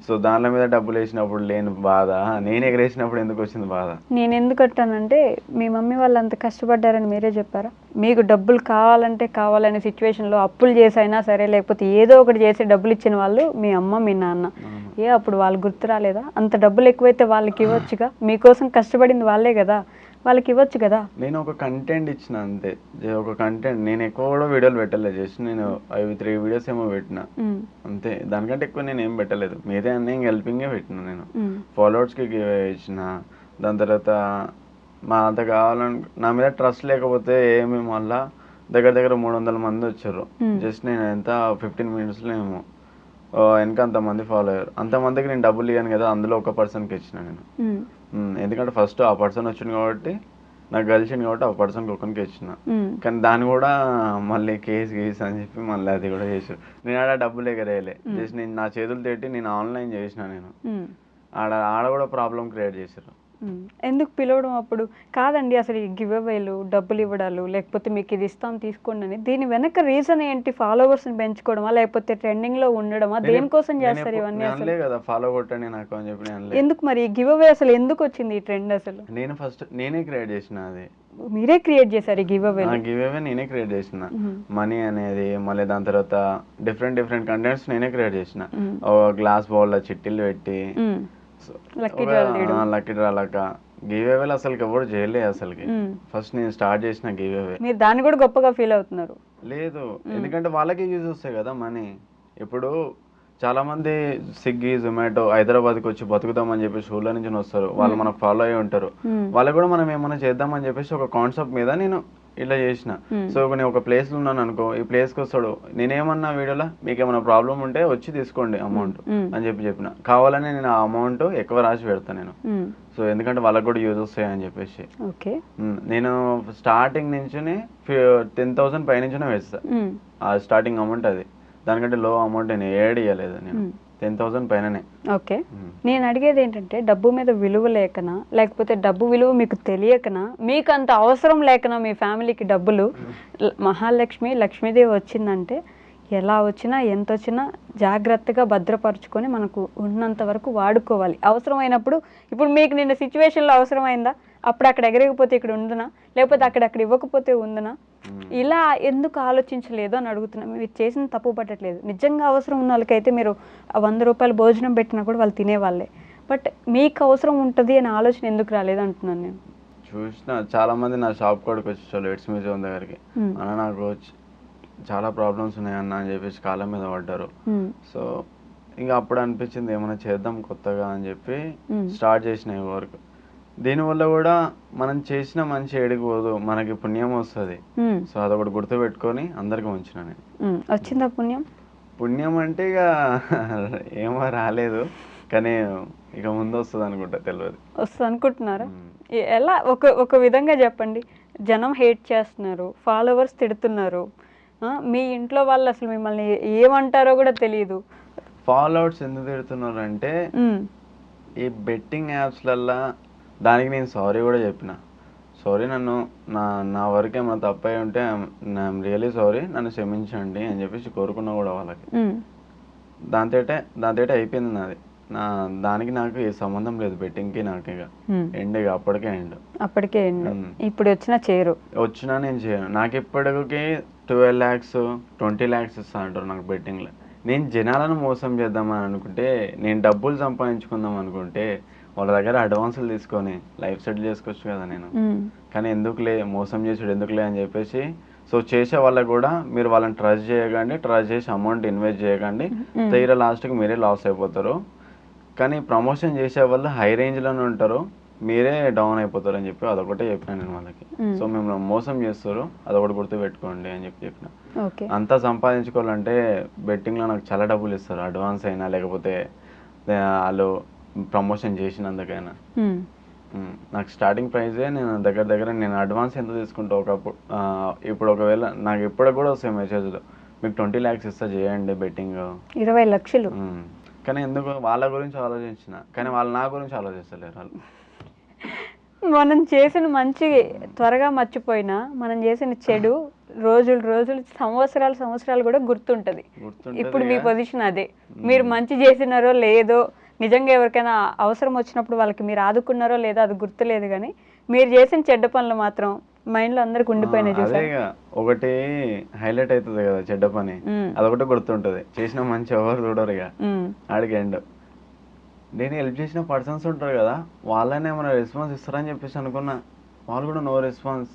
సో దానిల మీద డబ్బులు వేసినప్పుడు లేని బాధ, నేను ఎగరేసినప్పుడు ఎందుకు వచ్చింది బాధ? నేను ఎందుకు అంటానంటే, మీ మమ్మీ వాళ్ళు అంత కష్టపడ్డారని మీరే చెప్పారా? మీకు డబ్బులు కావాలనే సిచ్యువేషన్లో అప్పులు చేసైనా సరే, లేకపోతే ఏదో ఒకటి చేసి డబ్బులు ఇచ్చిన వాళ్ళు మీ అమ్మ, మీ నాన్న. అప్పుడు వాళ్ళు గుర్తు రాలేదా? అంత డబ్బులు ఎక్కువైతే వాళ్ళకి ఇవ్వచ్చుగా, మీకోసం కష్టపడింది వాళ్ళే కదా. వాళ్ళకి ఇవ్వచ్చు కదా. నేను ఒక కంటెంట్ ఇచ్చిన అంతే, ఒక కంటెంట్. నేను ఎక్కువ కూడా వీడియోలు పెట్టలేదు, జస్ట్ నేను అవి 3 వీడియోస్ ఏమో పెట్టిన అంతే. దానికంటే ఎక్కువ నేను ఏం పెట్టలేదు. మీరే అన్నీ ఇంక హెల్పింగే పెట్టిన. నేను ఫాలోవర్స్కి గివ్ ఇచ్చిన. దాని తర్వాత మా అంత కావాలని నా మీద ట్రస్ట్ లేకపోతే ఏమి మళ్ళా దగ్గర దగ్గర 300 మంది వచ్చారు. జస్ట్ నేను ఎంత 15 మినిట్స్లో ఏమో వెనక అంతమంది ఫాలో అయ్యారు. అంతమందికి నేను డబ్బులు ఇవ్వను కదా, అందులో ఒక పర్సన్కి ఇచ్చిన నేను. ఎందుకంటే ఫస్ట్ ఆ పర్సన్ వచ్చింది కాబట్టి, నాకు కలిసింది కాబట్టి ఆ పర్సన్కి ఒకరికి ఇచ్చిన. కానీ దాన్ని కూడా మళ్ళీ కేసు అని చెప్పి మళ్ళీ అది కూడా చేసారు. నేను ఆడ డబ్బులు ఎగరేయలే, జస్ట్ నేను నా చేతులు తేటి నేను ఆన్లైన్ చేసిన. నేను ఆడ కూడా ప్రాబ్లం క్రియేట్ చేశారు. ఎందుకు పిలవడం అప్పుడు? కాదండి, అసలు ఈ గివ్ అవేలు, డబ్బులు ఇవ్వడాలు, లేకపోతే మీకు ఇది ఇస్తాం తీసుకోండి అని, దీని వెనక రీజన్ ఏంటి? ఫాలోవర్స్ని పెంచుకోవడమా, లేకపోతే ట్రెండింగ్లో ఉండడమా? దేనికోసం చేస్తారు ఇవన్నీ? అసలు కదా ఫాలో కొట్టండి నాకు అని చెప్పి. ఎందుకు మరి గివ్ అవే అసలు ఎందుకు వచ్చింది ఈ ట్రెండ్? అసలు నేను ఫస్ట్ నేనే క్రియేట్ చేసిన. అది మీరే క్రియేట్ చేశారు ఈ గివ్ అవే? గివ్ అవే నేనే క్రియేట్ చేసిన. మనీ అనేది మళ్ళీ దాని తర్వాత డిఫరెంట్ కంటెంట్స్ నేనే క్రియేట్ చేసిన. గ్లాస్ బౌల్లో చిట్టీలు పెట్టి లక్కీ డ్రా లెక్క గివ్ అవేలు అసలు ఎవరు చేయలేదు. అసలుకి ఫస్ట్ నేను స్టార్ట్ చేసిన గివ్ అవే. మీరు దాన్ని కూడా గొప్పగా ఫీల్ అవుతున్నారు? లేదు, ఎందుకంటే వాళ్ళకి యూజ్ వస్తాయి కదా మనీ. ఇప్పుడు చాలా మంది స్విగ్గీ, జొమాటో హైదరాబాద్కి వచ్చి బతుకుతామని చెప్పేసి ఊళ్ళో నుంచి వస్తారు. వాళ్ళు మనకు ఫాలో అయ్యి ఉంటారు. వాళ్ళకి కూడా మనం ఏమైనా చేద్దామని చెప్పేసి ఒక కాన్సెప్ట్ మీద నేను ఇలా చేసిన. సో నేను ఒక ప్లేస్లో ఉన్నాను అనుకో, ఈ ప్లేస్కి వస్తాడు, నేనేమన్నా వీడియోలో మీకు ఏమైనా ప్రాబ్లం ఉంటే వచ్చి తీసుకోండి అమౌంట్ అని చెప్పిన. కావాలని నేను ఆ అమౌంట్ ఎక్కువ రాసి పెడతాను నేను. సో ఎందుకంటే వాళ్ళకి కూడా యూజ్ వస్తాయి అని చెప్పేసి. నేను స్టార్టింగ్ నుంచి 10,000 పైనుంచి వేస్తా ఆ స్టార్టింగ్ అమౌంట్. అది దానికంటే లో అమౌంట్ నేను ఏడ్ ఇవ్వలేదు. నేను 10,000 పైననే. ఓకే, నేను అడిగేది ఏంటంటే డబ్బు మీద విలువ లేకనా, లేకపోతే డబ్బు విలువ మీకు తెలియకనా, మీకు అంత అవసరం లేకనా మీ ఫ్యామిలీకి డబ్బులు? మహాలక్ష్మి, లక్ష్మీదేవి వచ్చిందంటే ఎలా వచ్చినా ఎంత వచ్చినా జాగ్రత్తగా భద్రపరుచుకొని మనకు ఉన్నంత వరకు వాడుకోవాలి. అవసరమైనప్పుడు, ఇప్పుడు మీకు నిన్న సిచ్యువేషన్లో అవసరమైందా, అప్పుడు అక్కడ ఎగరకపోతే ఇక్కడ ఉందనా, లేకపోతే అక్కడ ఇవ్వకపోతే ఉందనా? ఇలా ఎందుకు ఆలోచించలేదు అని అడుగుతున్నా. మీరు చేసిన తప్పు పట్టట్లేదు. నిజంగా అవసరం ఉన్న వాళ్ళకైతే మీరు 100 రూపాయలు భోజనం పెట్టినా కూడా వాళ్ళు తినేవాళ్ళే. బట్ మీకు అవసరం ఉంటుంది అనే ఆలోచన ఎందుకు రాలేదు అంటున్నాను నేను. చూసిన చాలా మంది నా షాప్ కాడికి వచ్చేవాళ్ళు, ఎడ్స్ మ్యూజియం దగ్గరికి. అన్న నాకు చాలా ప్రాబ్లమ్స్ ఉన్నాయన్న అని చెప్పేసి కాళ్ళ మీద పడ్డారు. సో ఇంకా అప్పుడు అనిపించింది ఏమైనా చేద్దాం కొత్తగా అని చెప్పి స్టార్ట్ చేసిన ఈ వర్క్. దీనివల్ల కూడా మనం చేసిన మంచి ఏడిపోదు, మనకి పుణ్యం వస్తుంది. సో అదొకటి గుర్తు పెట్టుకొని అందరికి ఉంచిన నేను. వచ్చిందా పుణ్యం? పుణ్యం అంటే ఇక ఏమో రాలేదు, కానీ ఇక ముందు వస్తుంది అనుకుంటా, తెలియదు. వస్తుంది అనుకుంటున్నారా? ఎలా? ఒక విధంగా చెప్పండి. జనం హేట్ చేస్తున్నారు, ఫాలోవర్స్ తిడుతున్నారు, మీ ఇంట్లో వాళ్ళు అసలు మిమ్మల్ని ఏమంటారో కూడా తెలియదు. ఫాలోవర్స్ ఎందుకు తిడుతున్నారు అంటే, ఈ బెట్టింగ్ యాప్స్లల్లా దానికి నేను సారీ కూడా చెప్పిన. సారీ, నా వరకు ఏమైనా తప్పై ఉంటే ఐఎమ్ రియలీ సారీ, నన్ను క్షమించండి అని చెప్పేసి కోరుకున్నా కూడా వాళ్ళకి. దాంతో అయిపోయింది నాది. దానికి నాకు ఏ సంబంధం లేదు, బెట్టింగ్కి నాకు. ఇక ఎండ్, ఇక అప్పటికే ఎండ్. ఇప్పుడు వచ్చినా నేను చేయను. నాకు ఇప్పటికి 12 lakhs 20 lakhs ఇస్తా అంటారు నాకు బెట్టింగ్లో. నేను జనాలను మోసం చేద్దామని అనుకుంటే, నేను డబ్బులు సంపాదించుకుందాం అనుకుంటే వాళ్ళ దగ్గర అడ్వాన్సులు తీసుకొని లైఫ్ సెటిల్ చేసుకోవచ్చు కదా నేను. కానీ ఎందుకులే మోసం చేసుడు ఎందుకులే అని చెప్పేసి, సో చేసే వాళ్ళకి కూడా మీరు వాళ్ళని ట్రస్ట్ చేయకండి, ట్రస్ట్ చేసి అమౌంట్ ఇన్వెస్ట్ చేయకండి, తీరా లాస్ట్కి మీరే లాస్ అయిపోతారు. కానీ ప్రమోషన్ చేసే వాళ్ళు హై రేంజ్లోనే ఉంటారు, మీరే డౌన్ అయిపోతారు అని చెప్పి అదొకటే చెప్పిన నేను వాళ్ళకి. సో మేము మోసం చేస్తారు, అదొకటి గుర్తు పెట్టుకోండి అని చెప్పిన. అంతా సంపాదించుకోవాలంటే బెట్టింగ్లో నాకు చాలా డబ్బులు ఇస్తారు, అడ్వాన్స్ అయినా లేకపోతే వాళ్ళు ప్రమోషన్ చేసినందుకైనా. నాకు స్టార్టింగ్ ప్రైజే నేను దగ్గర నేను అడ్వాన్స్ ఎంత తీసుకుంటా ఒకప్పుడు. ఇప్పుడు ఒకవేళ నాకు ఇప్పటికి కూడా వస్తాయి మెసేజ్లు, మీకు 20 lakhs ఇస్తా చేయండి బెట్టింగ్, 20 లక్షలు. కానీ ఎందుకు వాళ్ళ గురించి ఆలోచించిన, కానీ వాళ్ళు నా గురించి ఆలోచిస్తలేరు. వాళ్ళు మనం చేసిన మంచి త్వరగా మర్చిపోయినా మనం చేసిన చెడు రోజులు సంవత్సరాలు కూడా గుర్తుంటది. ఇప్పుడు మీ పొజిషన్ అదే. మీరు మంచి చేసినారో లేదో, నిజంగా ఎవరికైనా అవసరం వచ్చినప్పుడు వాళ్ళకి మీరు ఆదుకున్నారో లేదో అది గుర్తులేదు, కానీ మీరు చేసిన చెడ్డ పనులు మాత్రం మైండ్ లో అందరికి ఉండిపోయినాయి. ఒకటి హైలైట్ అవుతుంది కదా చెడ్డ పని, అదొకటి గుర్తుంటది. చేసిన మంచి ఎవరు చూడరు ఇక ఆడికి ఎండ్. నేను హెల్ప్ చేసిన పర్సన్స్ ఉంటారు కదా, వాళ్ళనే ఏమైనా రెస్పాన్స్ ఇస్తారని చెప్పేసి అనుకున్నా, వాళ్ళు కూడా నో రెస్పాన్స్.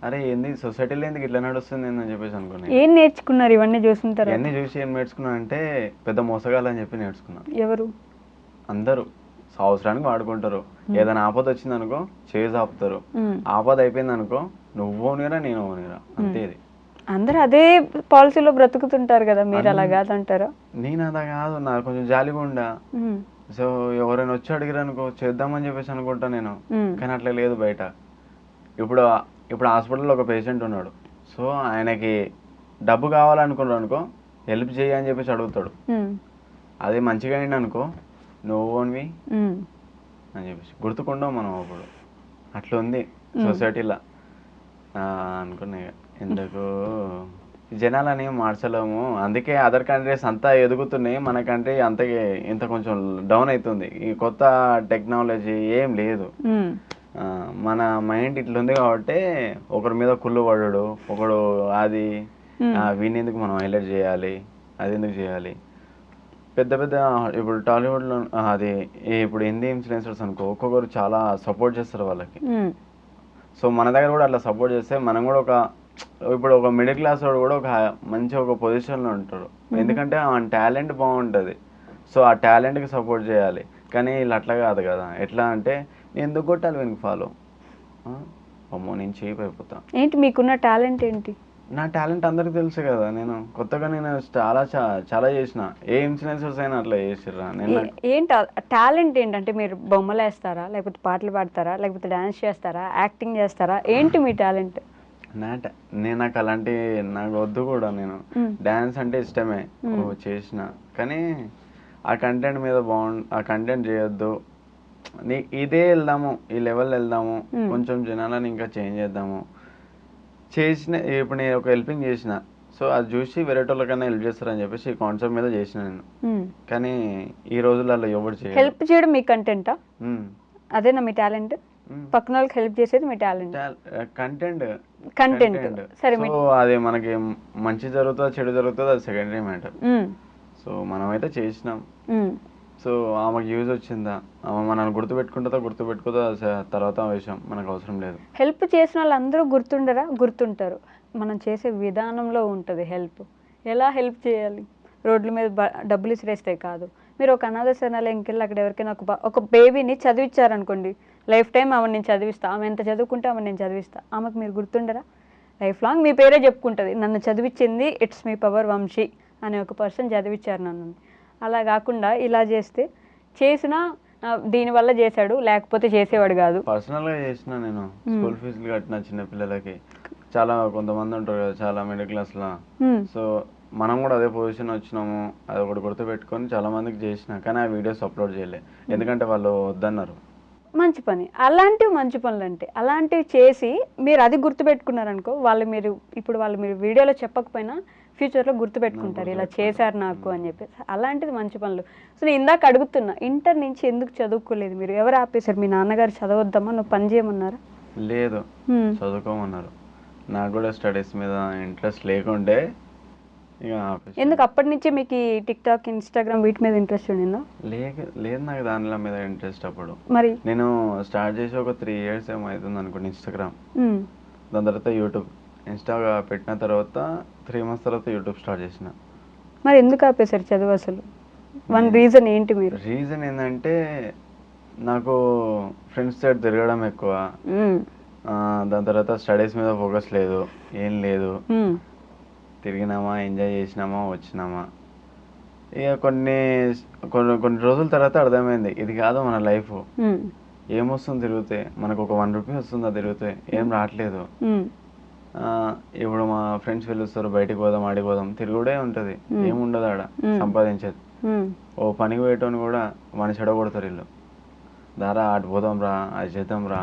అరే ఏంది సొసైటీలో ఎందుకు ఇట్లా నడుస్తుంది అని చెప్పేసి అనుకున్నాను. ఏం నేర్చుకున్నారు ఇవన్నీ చూసుంటారు? ఇవన్నీ చూసి ఏం నేర్చుకున్నాను అంటే పెద్ద మోసగాలని చెప్పి నేర్చుకున్నాను. ఎవరు? అందరూ అవసరానికి వాడుకుంటారు. ఏదైనా ఆపద వచ్చింది అనుకో చేసి ఆపుతారు. ఆపద అయిపోయింది అనుకో నువ్వు ఓనిరా నేను ఓనిరా అంతే. ఇది అందరూ అదే పాలసీలో బ్రతుకుతుంటారు కదా, మీరు అలా కాదంటారా? నేను అలా కాదు, నాకు కొంచెం జాలిగా ఉండా. సో ఎవరైనా వచ్చి అడిగారు అనుకో చేద్దామని చెప్పేసి అనుకుంటా నేను, కానీ అట్లా లేదు బయట. ఇప్పుడు హాస్పిటల్లో ఒక పేషెంట్ ఉన్నాడు. సో ఆయనకి డబ్బు కావాలనుకున్నాడు అనుకో హెల్ప్ చేయి అని చెప్పేసి అడుగుతాడు. అది మంచిగా అయింది అనుకో నువ్వు ఓన్వి అని చెప్పేసి గుర్తుకుంటాం మనం. అప్పుడు అట్లా ఉంది సొసైటీలో అనుకున్నా. ఎందుకు జనాలని మార్చలేము, అందుకే అదర్ కంట్రీస్ అంతా ఎదుగుతున్నాయి, మన కంట్రీ అంతకే ఇంత కొంచెం డౌన్ అవుతుంది. ఈ కొత్త టెక్నాలజీ ఏం లేదు. మన మైండ్ ఇట్లా ఉంది కాబట్టి ఒకరి మీద కుళ్ళు పడడు, ఒకడు అది వీని ఎందుకు మనం హైలైట్ చేయాలి, అది ఎందుకు చేయాలి. పెద్ద పెద్ద ఇప్పుడు టాలీవుడ్లో అది ఇప్పుడు హిందీ ఇన్ఫ్లుయెన్సర్స్ అనుకో ఒక్కొక్కరు చాలా సపోర్ట్ చేస్తారు వాళ్ళకి. సో మన దగ్గర కూడా అట్లా సపోర్ట్ చేస్తే మనం కూడా ఇప్పుడు ఒక మిడిల్ క్లాస్ వాడు కూడా ఒక మంచి ఒక పొజిషన్లో ఉంటాడు, ఎందుకంటే ఆ టాలెంట్ బాగుంటుంది. సో ఆ టాలెంట్కి సపోర్ట్ చేయాలి. కానీ వీళ్ళు అట్లా కాదు కదా. ఎట్లా అంటే నేను ఎందుకు కొట్టాలి వీనికి ఫాలో, అమ్మో నేను చీప్ అయిపోతా. ఏంటి మీకున్న టాలెంట్ ఏంటి? నా టాలెంట్ అందరికి తెలుసు కదా. నేను కొత్తగా నేను చాలా చేసిన. ఏ ఇన్ఫ్లుయెన్సర్స్ అయినా అట్లా చేసిర్రా. ఏంటి టాలెంట్ ఏంటంటే మీరు బొమ్మలు వేస్తారా, లేకపోతే పాటలు పాడతారా, లేకపోతే డాన్స్ చేస్తారా, యాక్టింగ్ చేస్తారా? ఏంటి మీ టాలెంట్? నేను నాకు అలాంటి నాకు వద్దు కూడా. నేను డాన్స్ అంటే ఇష్టమే చేసిన, కానీ ఆ కంటెంట్ మీద ఆ కంటెంట్ చేయొద్దు, ఇదే వెళ్దాము, ఈ లెవెల్ వెళ్దాము, కొంచెం జనాలను ఇంకా చేంజ్ చేద్దాము చేసిన. ఇప్పుడు నేను ఒక హెల్పింగ్ చేసిన, సో అది చూసి వేరే వాళ్ళకన్నా హెల్ప్ చేస్తారని చెప్పేసి ఈ కాన్సెప్ట్ మీద చేసిన నేను. కానీ ఈ రోజులలో ఎవరు చేయాలి? హెల్ప్ చేయడం మీ కంటెంటా? అదేనా మీ టాలెంట్? పక్కన వాళ్ళకి హెల్ప్ చేసేది మీ టాలెంట్? కంటెంట్ సరే. అది మనకి మంచి జరుగుతుంది చెడు జరుగుతుంది అది సెకండరీ మ్యాటర్. సో మనమైతే చేసినాం. సో ఆమెకు యూజ్ వచ్చిందా, ఆమె మనల్ని గుర్తుపెట్టుకుంటుందా తర్వాత విషయం మనకు అవసరం లేదు. హెల్ప్ చేసిన వాళ్ళందరూ గుర్తుంటారు. మనం చేసే విధానంలో ఉంటుంది హెల్ప్. ఎలా హెల్ప్ చేయాలి? రోడ్ల మీద డబ్బులు ఇసిరేస్తే కాదు. మీరు ఒక అనాథ శరణాలయంకి వెళ్ళి అక్కడ ఎవరికైనా ఒక బేబీని చదివించారనుకోండి, లైఫ్ టైం ఆమె నేను చదివిస్తా, ఆమె ఎంత చదువుకుంటే ఆమె నేను చదివిస్తా, ఆమెకు మీరు గుర్తుండరా? లైఫ్ లాంగ్ మీ పేరే చెప్పుకుంటుంది, నన్ను చదివించింది ఇట్స్ మీ పవర్ వంశీ అనే ఒక పర్సన్ చదివించారు నన్ను. అలా కాకుండా ఇలా చేసినా దీనివల్ల చేశాడు, లేకపోతే చేసేవాడు కాదు. పర్సనల్గా చేసిన నేను స్కూల్ ఫీజులు కట్టిన చిన్న పిల్లలకి. చాలా కొంతమంది ఉంటారు కదా చాలా మిడిల్ క్లాస్లో. సో మనం కూడా అదే పొజిషన్ వచ్చినాము, అది ఒకటి గుర్తుపెట్టుకొని చాలా మందికి చేసిన. కానీ ఆ వీడియోస్ అప్లోడ్ చేయలే, ఎందుకంటే వాళ్ళు వద్దన్నారు. మంచి పని. అలాంటివి మంచి పనులు అంటే అలాంటివి చేసి మీరు అది గుర్తుపెట్టుకున్నారనుకో, వాళ్ళు మీరు వీడియోలో చెప్పకపోయినా ఫ్యూచర్లో గుర్తుపెట్టుకుంటారు, ఇలా చేశారు నాకు అని చెప్పేసి. అలాంటిది మంచి పనులు. సో నేను ఇందాక అడుగుతున్నా, ఇంటర్ నుంచి ఎందుకు చదువుకోలేదు మీరు? ఎవరు ఆపేశారు? మీ నాన్నగారు చదవద్దమ్మా నువ్వు పని చేయమన్నారా? లేదు, చదువుకోమన్నారు. నాకు కూడా స్టడీస్ మీద ఇంట్రెస్ట్ లేకుండే. ఎందుకు అప్పటి నుంచి మీకు టిక్ టాక్ ఇన్స్టాగ్రామ్ వీటి మీద ఇంట్రెస్ట్ ఉండిందా? లేదు, నాకు దానిలో మీద ఇంట్రెస్ట్. అప్పుడు మరి నేను స్టార్ట్ చేసి ఒక 3 years ఏమో అవుతుంది అనుకోండి ఇన్స్టాగ్రామ్. దాని తర్వాత యూట్యూబ్. ఇన్స్టా పెట్టిన తర్వాత 3 months తర్వాత యూట్యూబ్ స్టార్ట్ చేసిన. మరి ఎందుకు ఆపేశారు చదువు అసలు? వన్ రీజన్ ఏంటి? మీరు రీజన్ ఏంటంటే నాకు ఫ్రెండ్స్ సైడ్ తిరగడం ఎక్కువ, దాని తర్వాత స్టడీస్ మీద ఫోకస్ లేదు, ఏం లేదు. తిరిగినామా, ఎంజాయ్ చేసినామా, వచ్చినామా. ఇక కొన్ని రోజుల తర్వాత అర్థమైంది ఇది కాదు మన లైఫ్. ఏమొస్తుంది తిరిగితే? మనకు ఒక 1 rupee వస్తుందా తిరిగితే? ఏం రావట్లేదు. ఇప్పుడు మా ఫ్రెండ్స్ పిలుస్తారు బయటికి పోదాం, ఆడికి పోదాం, తిరుగుడే ఉంటుంది, ఏముండదు ఆడ సంపాదించేది. ఓ పనికి పోయేటోని కూడా మన చెడగొడతారు వీళ్ళు. దారా ఆట పోదాం రా, అది చేద్దాం రా.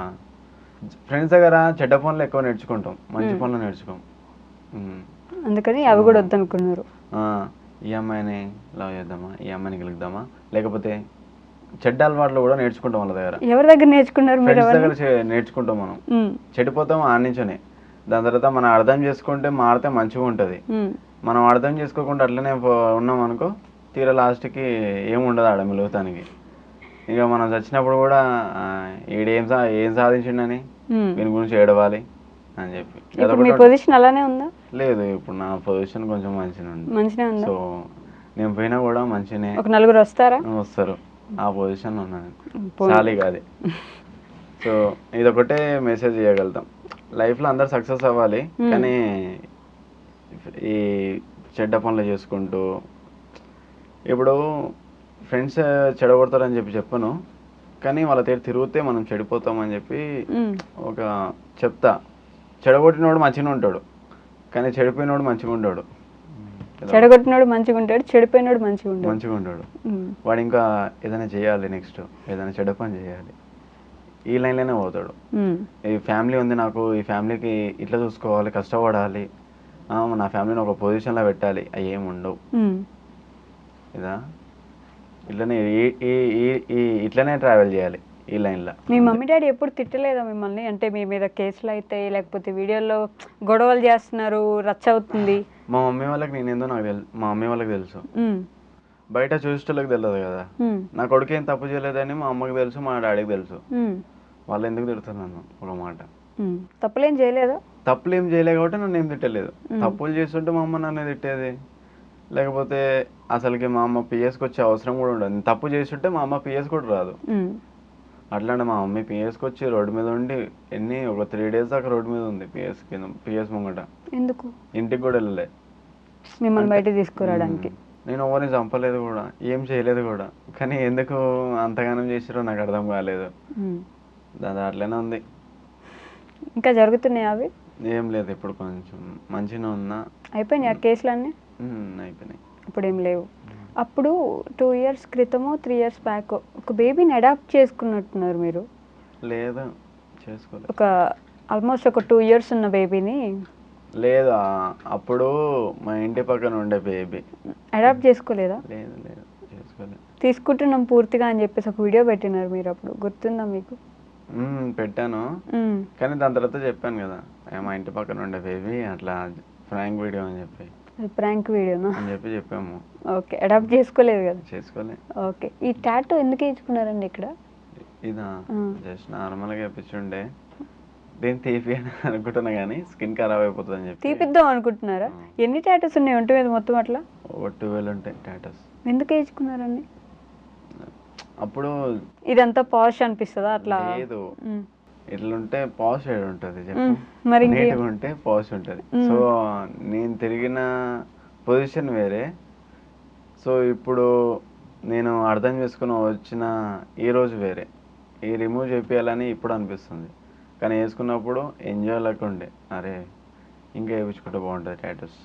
ఫ్రెండ్స్ దగ్గర చెడ్డ పనులు ఎక్కువ నేర్చుకుంటాం, మంచి పనులు నేర్చుకోం. అందుకని అవి కూడా వద్దనుకున్నారు. ఈ అమ్మాయిని లవ్ చేద్దామా, ఈ అమ్మాయిని గెలుద్దామా, లేకపోతే చెడ్డ అలవాట్లు కూడా నేర్చుకుంటాం వాళ్ళ దగ్గర. ఎవరి దగ్గర నేర్చుకున్నారు? నేర్చుకుంటాం మనం, చెడిపోతాం ఆడించనే. దాని తర్వాత మనం అర్థం చేసుకుంటే మారితే మంచిగా ఉంటుంది. మనం అర్థం చేసుకోకుండా అట్లనే ఉన్నాం అనుకో, తీరా లాస్ట్కి ఏముండదు ఆడ మిలుగుతానికి. ఇక మనం చచ్చినప్పుడు కూడా ఏం సాధించిండని దీని గురించి ఏడవాలి అని చెప్పి. ఇప్పుడు మీ పొజిషన్ అలానే ఉందా? లేదు, ఇప్పుడు నా పొజిషన్ కొంచెం మంచిగా ఉందా? సో నేను పోయినా కూడా మంచిగానే ఒక నలుగురు వస్తారు. ఆ పొజిషన్ ఉన్నాను, చాలీ కాదు. సో ఇదొకటే మెసేజ్ చేయగలుగుతాం, లైఫ్లో అందరు సక్సెస్ అవ్వాలి, కానీ ఈ చెడ్డ పనులు చేసుకుంటూ ఇప్పుడు ఫ్రెండ్స్ చెడగొడతారని చెప్పను, కానీ వాళ్ళ దగ్గర తిరిగితే మనం చెడిపోతామని చెప్పి ఒక చెప్తా. చెడగొట్టినోడు మంచిగా ఉంటాడు, కానీ చెడిపోయినోడు మంచిగా ఉంటాడు. చెడగొట్టినోడు మంచిగా ఉంటాడు, చెడిపోయినోడు మంచిగా ఉంటాడు. వాడు ఇంకా ఏదైనా చేయాలి, నెక్స్ట్ ఏదైనా చెడ్డ పని చేయాలి, ఈ లైన్లోనే పోతాడు. ఈ ఫ్యామిలీ ఉంది నాకు, ఈ ఫ్యామిలీకి ఇట్లా చూసుకోవాలి, కష్టపడాలి, నా ఫ్యామిలీని ఒక పొజిషన్లో పెట్టాలి, అవి ఏమి ఉండవు. ఇదా ఇట్లనే ఇట్లనే ట్రావెల్ చేయాలి ఈ లైన్లో. మీ మమ్మీ డాడీ ఎప్పుడు తిట్టలేదా మిమ్మల్ని? అంటే మీ మీద కేసులు అయితే, లేకపోతే వీడియోలో గొడవలు చేస్తున్నారు, రచ్చ అవుతుంది? మా మమ్మీ వాళ్ళకి నేనేందో నాకు తెలుసు, మా మమ్మీ వాళ్ళకి తెలుసు, బయట చూసేటోళ్ళకి తెలియదు కదా. నా కొడుకు ఏం తప్పు చేయలేదని మా అమ్మకి తెలుసు, మా డాడీకి తెలుసు. వాళ్ళు ఎందుకు తిడతారు నన్ను? ఒక మాట, తప్పులేం చేయలేదా? తప్పులు ఏం చేయలేదు కాబట్టి నన్ను ఏం తిట్టలేదు. తప్పులు చేస్తుంటే మా అమ్మ నన్ను తిట్టేది, లేకపోతే అసలుకి మా అమ్మ పిఎస్కి వచ్చే అవసరం కూడా ఉండదు. తప్పు చేస్తుంటే మా అమ్మ పిఎస్ కూడా రాదు. అట్లాంటి మా మమ్మీ పిఎస్కి వచ్చి రోడ్డు మీద ఉండి ఒక 3 days దాకా రోడ్డు మీద ఉంది, పిఎస్ ముంగట. ఎందుకు? ఇంటికి కూడా వెళ్ళలే, మిమ్మల్ని బయట తీసుకురావడానికి. నేను ఎవరిని చంపలేదు కూడా, ఏం చేయలేదు కూడా, కానీ ఎందుకు అంతగానం చేసిరో నాకు అర్థం కాలేదు. దాని అట్లనే ఉంది. ఇంకా జరుగుతున్నాయి అవి? ఏం లేదు, ఇప్పుడు కొంచెం మంచిగా ఉన్నా. అయిపోయినాయి ఆ కేసులన్నీ? అయిపోయినాయి, ఇప్పుడు ఏం లేవు. అప్పుడు 2 years క్రితమో 3 years బ్యాక్ ఒక బేబీని అడాప్ట్ చేసుకున్నట్టున్నారు మీరు? లేదు, చేసుకోలేదు. ఒక ఆల్మోస్ట్ ఒక 2 years ఉన్న బేబీని? లేదు, అప్పుడు మా ఇంటి పక్కన ఉండే బేబీ. అడాప్ట్ చేసుకోలేదా? లేదు లేదు, చేసుకోలేదు. తీసుకుంటున్నాం పూర్తిగా అని చెప్పేసి ఒక వీడియో పెట్టినారు మీరు, అప్పుడు గుర్తుందా మీకు? పెట్టాను, కానీ దాని తర్వాత చెప్పాను కదా, మా ఇంటి పక్కన ఉండే బేబీ అట్లా ఫ్రాంక్ వీడియో అని చెప్పి. ప్రాంక్ వీడియోనా అని చెప్పాము. ఓకే, అడాప్ట్ చేసుకోలేదు కదా? చేసుకోలేదు. ఓకే, ఈ టాటూ ఎందుకు వేయించుకున్నారండి ఇక్కడ? ఇదా జస్ట్ నార్మల్గా వేయించుండే, దీన్ని తీపి అనుకుంటున్నా కానీ స్కిన్ ఖరాబ్ అయిపోతుంది అని చెప్పి. తీపిద్దాం అనుకుంటున్నారా? ఎన్ని టాటూస్ ఉన్నాయి ఒంటి మీద మొత్తం? అట్లా 12 ఉంటాయి టాటూస్. ఎందుకు వేయించుకున్నారండి? అప్పుడు ఇదంతా పాష్ అనిపిస్తుందా అట్లా? లేదు, ఇట్లుంటే పాష్ ఉంటుంది, మరి నీట్గా ఉంటే పాష్ ఉంటుంది. సో నేను తిరిగిన పొజిషన్ వేరే. సో ఇప్పుడు నేను అర్థం చేసుకుని వచ్చిన ఈ రోజు వేరే. ఈ రిమూవ్ చేయాలని ఇప్పుడు అనిపిస్తుంది, కానీ వేసుకున్నప్పుడు ఎంజాయ్ లేకుండే, అరే ఇంకా వేయించుకుంటే బాగుంటుంది టాటూస్.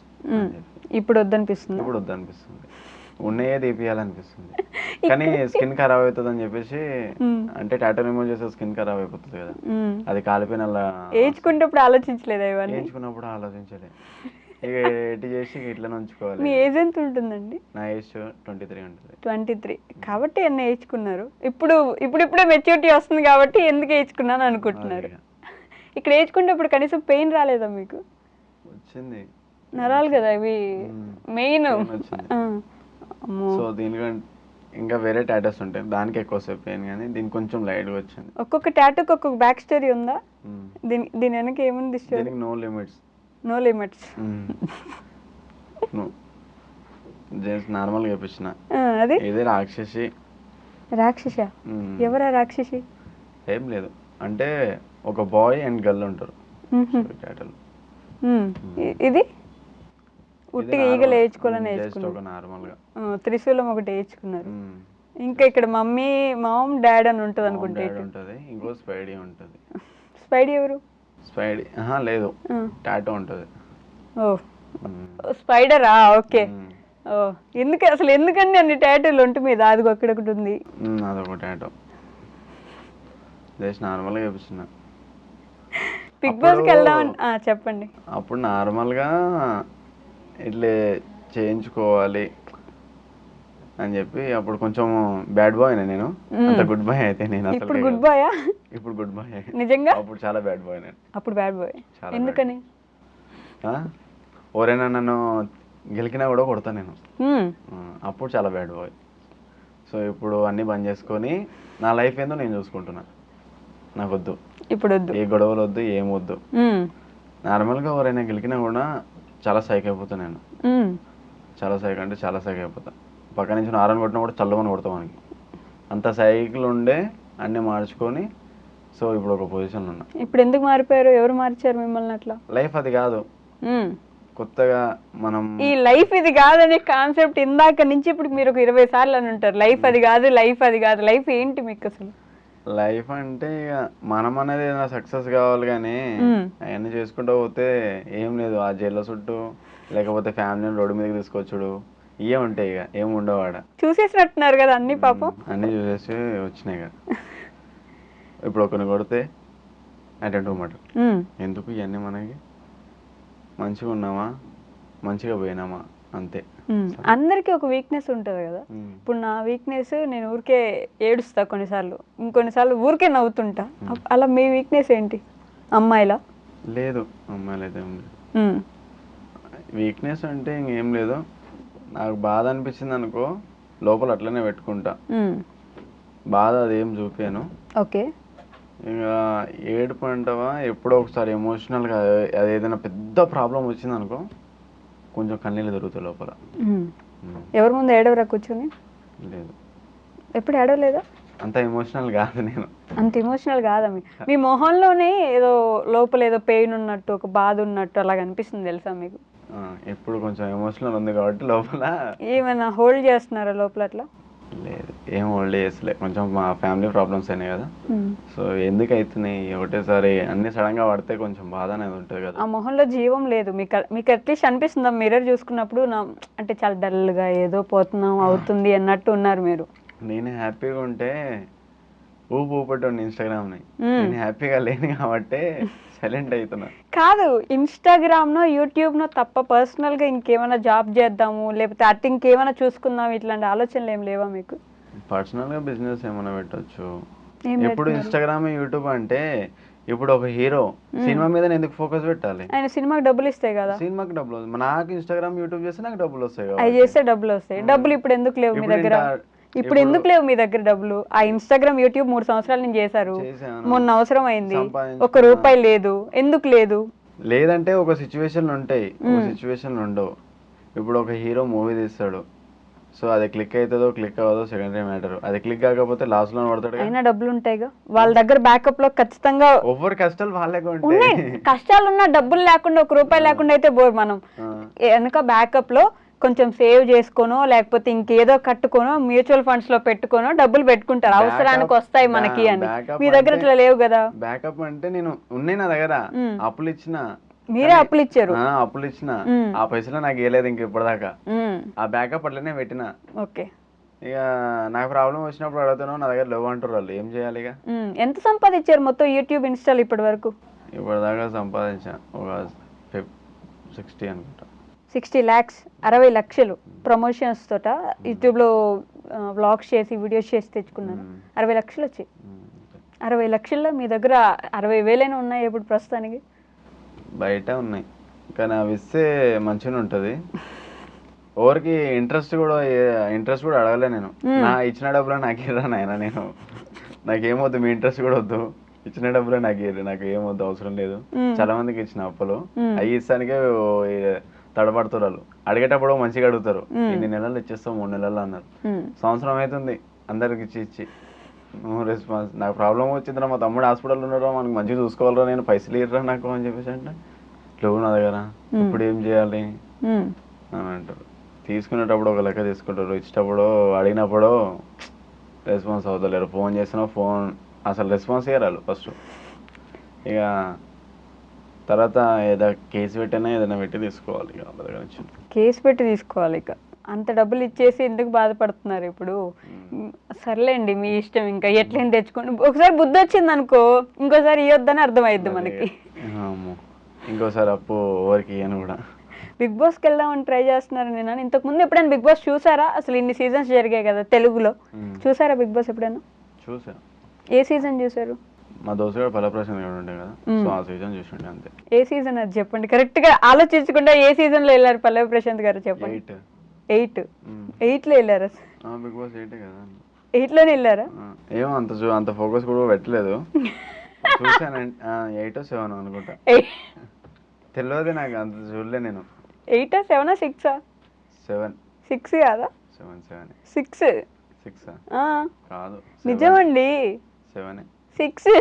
ఇప్పుడు వద్దనిపిస్తుంది? ఇప్పుడు వద్దనిపిస్తుంది, ఉన్నాయే తీపియాలనిపిస్తుంది. కానీ స్కిన్ ఖరాబ్ అవుతుంది అని చెప్పేసి, అంటే టాటూ రిమూవ్ చేస్తే స్కిన్ ఖరాబ్ అయిపోతుంది కదా, అది కాలిపోయిన వేయించుకునేటప్పుడు ఆలోచించలేదు? వేయించుకున్నప్పుడు ఆలోచించలే, ఇక ఎటు చేసి ఇట్లా ఉంచుకోవాలి. మీ ఏజ్ ఎంత ఉంటుందండి? నా ఏజ్ 23 ఉంటుంది. 23 కాబట్టి ఎన్ని వేయించుకున్నారు? ఇప్పుడిప్పుడే మెచ్యూరిటీ వస్తుంది కాబట్టి ఎందుకు వేయించుకున్నాను అనుకుంటున్నారు? ఇక్కడ వేయించుకునేటప్పుడు కనీసం పెయిన్ రాలేదా మీకు? వచ్చింది, నరాలు కదా ఇవి మెయిన్. సో దీనికంటే ఇంకా వేరే టాటూస్ ఉంటాయి, దానికి ఎక్కువసేపు పెయిన్, కానీ దీనికి కొంచెం లైట్గా వచ్చింది. ఒక్కొక్క టాటూకి ఒక్కొక్క బ్యాక్ స్టోరీ ఉందా? దీని వెనక ఏముంది story? No limits. No limits just నార్మల్గా వేపించిన. అది ఇదే రాక్షసి. రాక్షస? ఎవరా రాక్షసి? ఏం లేదు, అంటే ఒక బాయ్ అండ్ గర్ల్ ఉంటారు టాటూలు. ఇది ఉట్టిగా ఈగలు వేయించుకోవాలని నార్మల్గా త్రిశూలం ఒకటి వేయించుకున్నారు. ఇంకా ఇక్కడ మామ్ డాడ్ అని ఉంటుంది అనుకుంటే ఉంటుంది. ఇంకో స్పైడీ ఉంటుంది. స్పైడీ ఎవరు? స్పైడీ లేదు, టాటూ ఉంటుంది. ఓ స్పైడరా? ఓకే. ఓ ఎందుకండి అన్ని టాటూలు ఒంటి మీద? అది ఒక్కడొకటి ఉంది, అదొక టాటూ. జస్ట్ నార్మల్గా చూపిస్తున్నా. బిగ్ బాస్కి వెళ్దామని చెప్పండి. అప్పుడు నార్మల్గా ఇట్లా చేయించుకోవాలి అని చెప్పి, అప్పుడు కొంచెం బ్యాడ్ బాయ్ నేను, అంత గుడ్ బాయ్ అయితే నేను. ఇప్పుడు గుడ్ బాయా? ఇప్పుడు గుడ్ బాయ్ నిజంగా? అప్పుడు చాలా బ్యాడ్ బాయ్ నేను. అప్పుడు బ్యాడ్ బాయ్ ఎందుకని? ఎవరైనా నన్ను గెలికినా కూడా కొడతా నేను, అప్పుడు చాలా బ్యాడ్ బాయ్. సో ఇప్పుడు అన్నీ బంద్ చేసుకొని నా లైఫ్ ఏందో నేను చూసుకుంటున్నా. నాకు వద్దు, ఇప్పుడు వద్దు, ఏ గొడవలు వద్దు, ఏం వద్దు. నార్మల్గా ఎవరైనా గెలికినా కూడా చాలా సైక్ అయిపోతా నేను. చాలా సైక్ అంటే చాలా సైక్ అయిపోతా. పక్క నుంచి నారాయణ కొట్టినా కూడా చల్లమని కొడతాం మనకి. అంత సైకిల్ ఉండే అన్నీ మార్చుకొని సో ఇప్పుడు ఒక పొజిషన్లో ఉన్నా. ఇప్పుడు ఎందుకు మారిపోయారు? ఎవరు మార్చారు మిమ్మల్ని అట్లా? లైఫ్ అది కాదు, కొత్తగా మనం ఈ లైఫ్ ఇది కాదనే కాన్సెప్ట్ ఇందాక నుంచి ఇప్పుడు మీరు ఒక 20 సార్లు అని ఉంటారు. లైఫ్ అది కాదు, లైఫ్ అది కాదు. లైఫ్ ఏంటి మీకు అసలు? లైఫ్ అంటే ఇక మనం అనేది ఏదైనా సక్సెస్ కావాలి, కానీ అవన్నీ చేసుకుంటూ పోతే ఏం లేదు. ఆ జైల్లో చుట్టూ లేకపోతే ఫ్యామిలీని రోడ్డు మీదకి తీసుకొచ్చుడు ఇవే ఉంటాయి. ఇక ఏం ఉండవాడ. చూసేసినట్టున్నారు కదా అన్ని, పాపం అన్నీ చూసేసి వచ్చినాయి కదా. ఇప్పుడు ఒకరిని కొడితే అటెండ్ మాట ఎందుకు ఇవన్నీ మనకి? మంచిగా ఉన్నామా, మంచిగా పోయినామా, అంతే. అందరికీ ఒక వీక్నెస్ ఉంటుంది కదా. ఇప్పుడు నా వీక్నెస్, నేను ఊరికే ఏడుస్తా కొన్నిసార్లు, ఇంకొన్నిసార్లు ఊరికే నవ్వుతుంటా. అలా మీ వీక్నెస్ ఏంటి? అమ్మాయిలా? లేదు, అమ్మాయిలు అయితే వీక్నెస్ అంటే ఇంకేం లేదు. నాకు బాధ అనిపించింది అనుకో, లోపల అట్లనే పెట్టుకుంటా. బాధ అదేం చూపాను. ఓకే. ఇంకా ఏడుపు అంటావా, ఎప్పుడో ఒకసారి ఎమోషనల్గా అది ఏదైనా పెద్ద ప్రాబ్లం వచ్చింది అనుకో, కొంచెం కన్నీళ్ళు దొరుకుతాయి లోపల. ఎవరి ముందు ఏడవరా కూర్చొని? లేదు, ఎప్పుడు ఏడవలేదా? అంత ఎమోషనల్ కాదు నేను. అంత ఎమోషనల్ కాదా? మీ మొహంలోనే ఏదో లోపల ఏదో పెయిన్ ఉన్నట్టు, ఒక బాధ ఉన్నట్టు అలాగ అనిపిస్తుంది తెలుసా మీకు? ఎప్పుడు కొంచెం ఎమోషనల్ ఉంది కాబట్టి లోపల. ఏమైనా హోల్డ్ చేస్తున్నారా లోపల అట్లా? లేదు, ఏం హోల్డ్ చేసలే. కొంచెం మా ఫ్యామిలీ ప్రాబ్లమ్స్ అయినాయి కదా, సో ఎందుకు అవుతున్నాయి ఒకటేసారి అన్ని సడన్ గా పడితే కొంచెం బాధ అనేది ఉంటుంది కదా. ఆ మొహంలో జీవం లేదు. మీకు అట్లీస్ట్ అనిపిస్తుందా మిర్రర్ చూసుకున్నప్పుడు అంటే చాలా డల్ గా ఏదో పోతున్నాం అవుతుంది అన్నట్టు ఉన్నారు మీరు? నేను హ్యాపీగా ఉంటే ఊపెట్టుండి ఇన్స్టాగ్రామ్ ని, నేను హ్యాపీగా లేను కాబట్టి సైలెంట్ అవుతున్నా. కాదు, ఇన్స్టాగ్రామ్ నో యూట్యూబ్ నో తప్ప పర్సనల్ గా ఇంకేమైనా జాబ్ చేద్దాము, లేకపోతే అటు ఇంకేమైనా చూసుకుందాం ఇట్లాంటి ఆలోచనలు ఏం లేవా మీకు? పర్సనల్ గా బిజినెస్ ఏమైనా పెట్టచ్చు. ఇప్పుడు ఇన్స్టాగ్రామ్ యూట్యూబ్ అంటే ఇప్పుడు ఒక హీరో సినిమా మీద ఎందుకు ఫోకస్ పెట్టాలి? ఆయన సినిమాకి డబ్బులు ఇస్తాయి కదా. సినిమాకి డబ్బులు, నాకు ఇన్స్టాగ్రామ్ యూట్యూబ్ చేస్తే నాకు డబ్బులు వస్తాయి. అవి చేస్తే డబ్బులు వస్తాయి. డబ్బులు ఇప్పుడు ఎందుకు లేవు మీ దగ్గర? ఇప్పుడు ఎందుకు లేవు మీ దగ్గర డబ్బులు? ఆ ఇన్స్టాగ్రామ్ యూట్యూబ్ 3 సంవత్సరాల నుంచి చేశారు, మొన్న అవసరం అయింది, 1 రూపాయి లేదు. ఎందుకు లేదు? లేదంటే ఒక సిచ్యువేషన్ ఉంటాయి, ఒక సిచ్యువేషన్ ఉండవు. ఇప్పుడు ఒక హీరో మూవీ తీస్తాడు, సో అది క్లిక్ అవుతుందో క్లిక్ అవ్వదో సెకండరీ మ్యాటర్. అది క్లిక్ కాకపోతే లాస్ట్ లో పడతాడు. అయినా డబ్బులు ఉంటాయిగా వాళ్ళ దగ్గర, బ్యాకప్ లో ఖచ్చితంగా. ఎవరి కష్టాలు వాళ్ళే ఉన్నాయి. కష్టాలు ఉన్నా డబ్బులు లేకుండా 1 రూపాయి లేకుండా అయితే బోర్. మనం వెనక బ్యాకప్ లో కొంచెం సేవ్ చేసుకోనో లేకపోతే ఇంకేదో కట్టుకోనో మ్యూచువల్ ఫండ్స్ లో పెట్టుకోనో డబ్బులు పెట్టుకుంటారు, అవసరానికి వస్తాయి మనకి అని. మీ దగ్గర అట్లా లేవు కదా. బ్యాకప్ అంటే నేను ఉన్నాయి నా దగ్గర, అప్పులు ఇచ్చిన. మీరే అప్పులు ఇచ్చారు? అప్పులు ఇచ్చిన, ఆ పైసలు నాకు ఇవ్వలేదు ఇంక ఇప్పటిదాకా. ఆ బ్యాకప్ అట్లనే పెట్టిన. ఓకే. ఇక నాకు ప్రాబ్లం వచ్చినప్పుడు అడుగుతాను, నా దగ్గర లేవు అంటారు వాళ్ళు. ఏం చేయాలి? ఇక ఎంత సంపాదించారు మొత్తం యూట్యూబ్ ఇన్స్టాల్ ఇప్పటి వరకు? ఇప్పటిదాకా సంపాదించా ఒక 60 అనుకుంటా. 60 lakhs, 60 లక్షలు ప్రమోషన్స్ తోట యూట్యూబ్లో వ్లాగ్స్ చేసి వీడియోస్ చేసి తెచ్చుకున్నాను. 60 లక్షలు వచ్చాయి. 60 లక్షల్లో మీ దగ్గర 60,000 ఉన్నాయి ఇప్పుడు ప్రస్తుతానికి? బయట ఉన్నాయి, కానీ అవి ఇస్తే మంచిగా ఉంటుంది. ఎవరికి ఇంట్రెస్ట్ కూడా అడగలే నేను. నా ఇచ్చిన డబ్బులు నాకు ఇర్రా నాయన, నేను నాకేమొద్దు, మీ ఇంట్రెస్ట్ కూడా వద్దు, ఇచ్చిన డబ్బులే నాకు ఇర్రు, నాకు ఏమొద్దు, అవసరం లేదు. చాలా మందికి ఇచ్చిన అప్పులు, అవి ఇస్తానికే తడబడుతున్నారు. అడిగేటప్పుడు మంచిగా అడుగుతారు, 2 నెలలు ఇచ్చేస్తాం, 3 నెలలు అన్నారు. సంవత్సరం అవుతుంది అందరికి ఇచ్చి నువ్వు రెస్పాన్స్. నాకు ప్రాబ్లం వచ్చిందిరా, మా తమ్ముడు హాస్పిటల్ ఉన్నారో, మనకు మంచిగా చూసుకోవాలరా, నేను పైసలు ఇర్రా నాకు అని చెప్పేసి అంటే లేవు నా దగ్గర, ఇప్పుడు ఏం చేయాలి అని అంటారు. తీసుకునేటప్పుడు ఒక లెక్క తీసుకుంటారు, ఇచ్చేటప్పుడు అడిగినప్పుడు రెస్పాన్స్ అవుతలేరు. ఫోన్ చేసినా ఫోన్ అసలు రెస్పాన్స్ ఇయ్యరాలు ఫస్ట్. ఇక తర్వాత ఏదో కేసు పెట్టినా ఏదైనా పెట్టి తీసుకోవాలి. ఇక వాళ్ళ దగ్గర నుంచి కేసు పెట్టి తీసుకోవాలి. ఇక అంత డబ్బులు ఇచ్చేసి ఎందుకు బాధపడుతున్నారు ఇప్పుడు? సర్లేండి, మీ ఇష్టం. ఇంకా ఎట్లయినా తెచ్చుకోండి. ఒకసారి బుద్ధి వచ్చింది అనుకో, ఇంకోసారి ఇవ్వద్దని అర్థమైద్ది మనకి. ఇంకోసారి అప్పు ఎవరికి ఇవ్వను కూడా. బిగ్ బాస్కి వెళ్దామని ట్రై చేస్తున్నారు. నేను ఇంతకు ముందు ఎప్పుడైనా బిగ్ బాస్ చూసారా? అసలు ఇన్ని సీజన్స్ జరిగాయి కదా తెలుగులో, చూసారా బిగ్ బాస్ ఎప్పుడైనా? చూసా. ఏ సీజన్ చూసారు? మా దోస్తు గారు పల్లప్రశాంత్ గారు ఉండే కదా, సో ఆ సీజన్ చూసిండే అంతే. ఏ సీజన్ అది చెప్పండి, కరెక్ట్ గా ఆలోచించకుండా. ఏ సీజన్ లో వెళ్ళారు పల్లవి ప్రశాంత్ గారు చెప్పండి? 8లో వెళ్ళారు. బిగ్ బాస్ 8 కదా. 8లోనే వెళ్ళారా? ఏమో అంత ఫోకస్ కూడా పెట్టలేదు. చూసానంటే 8 or 7 అనుకుంటా, తెలియదు నాకు, అంత చూడలే నేను. 8 or 7 or 6? 7. 6 కాదా? 7 6 కాదు, నిజమండి 7. 6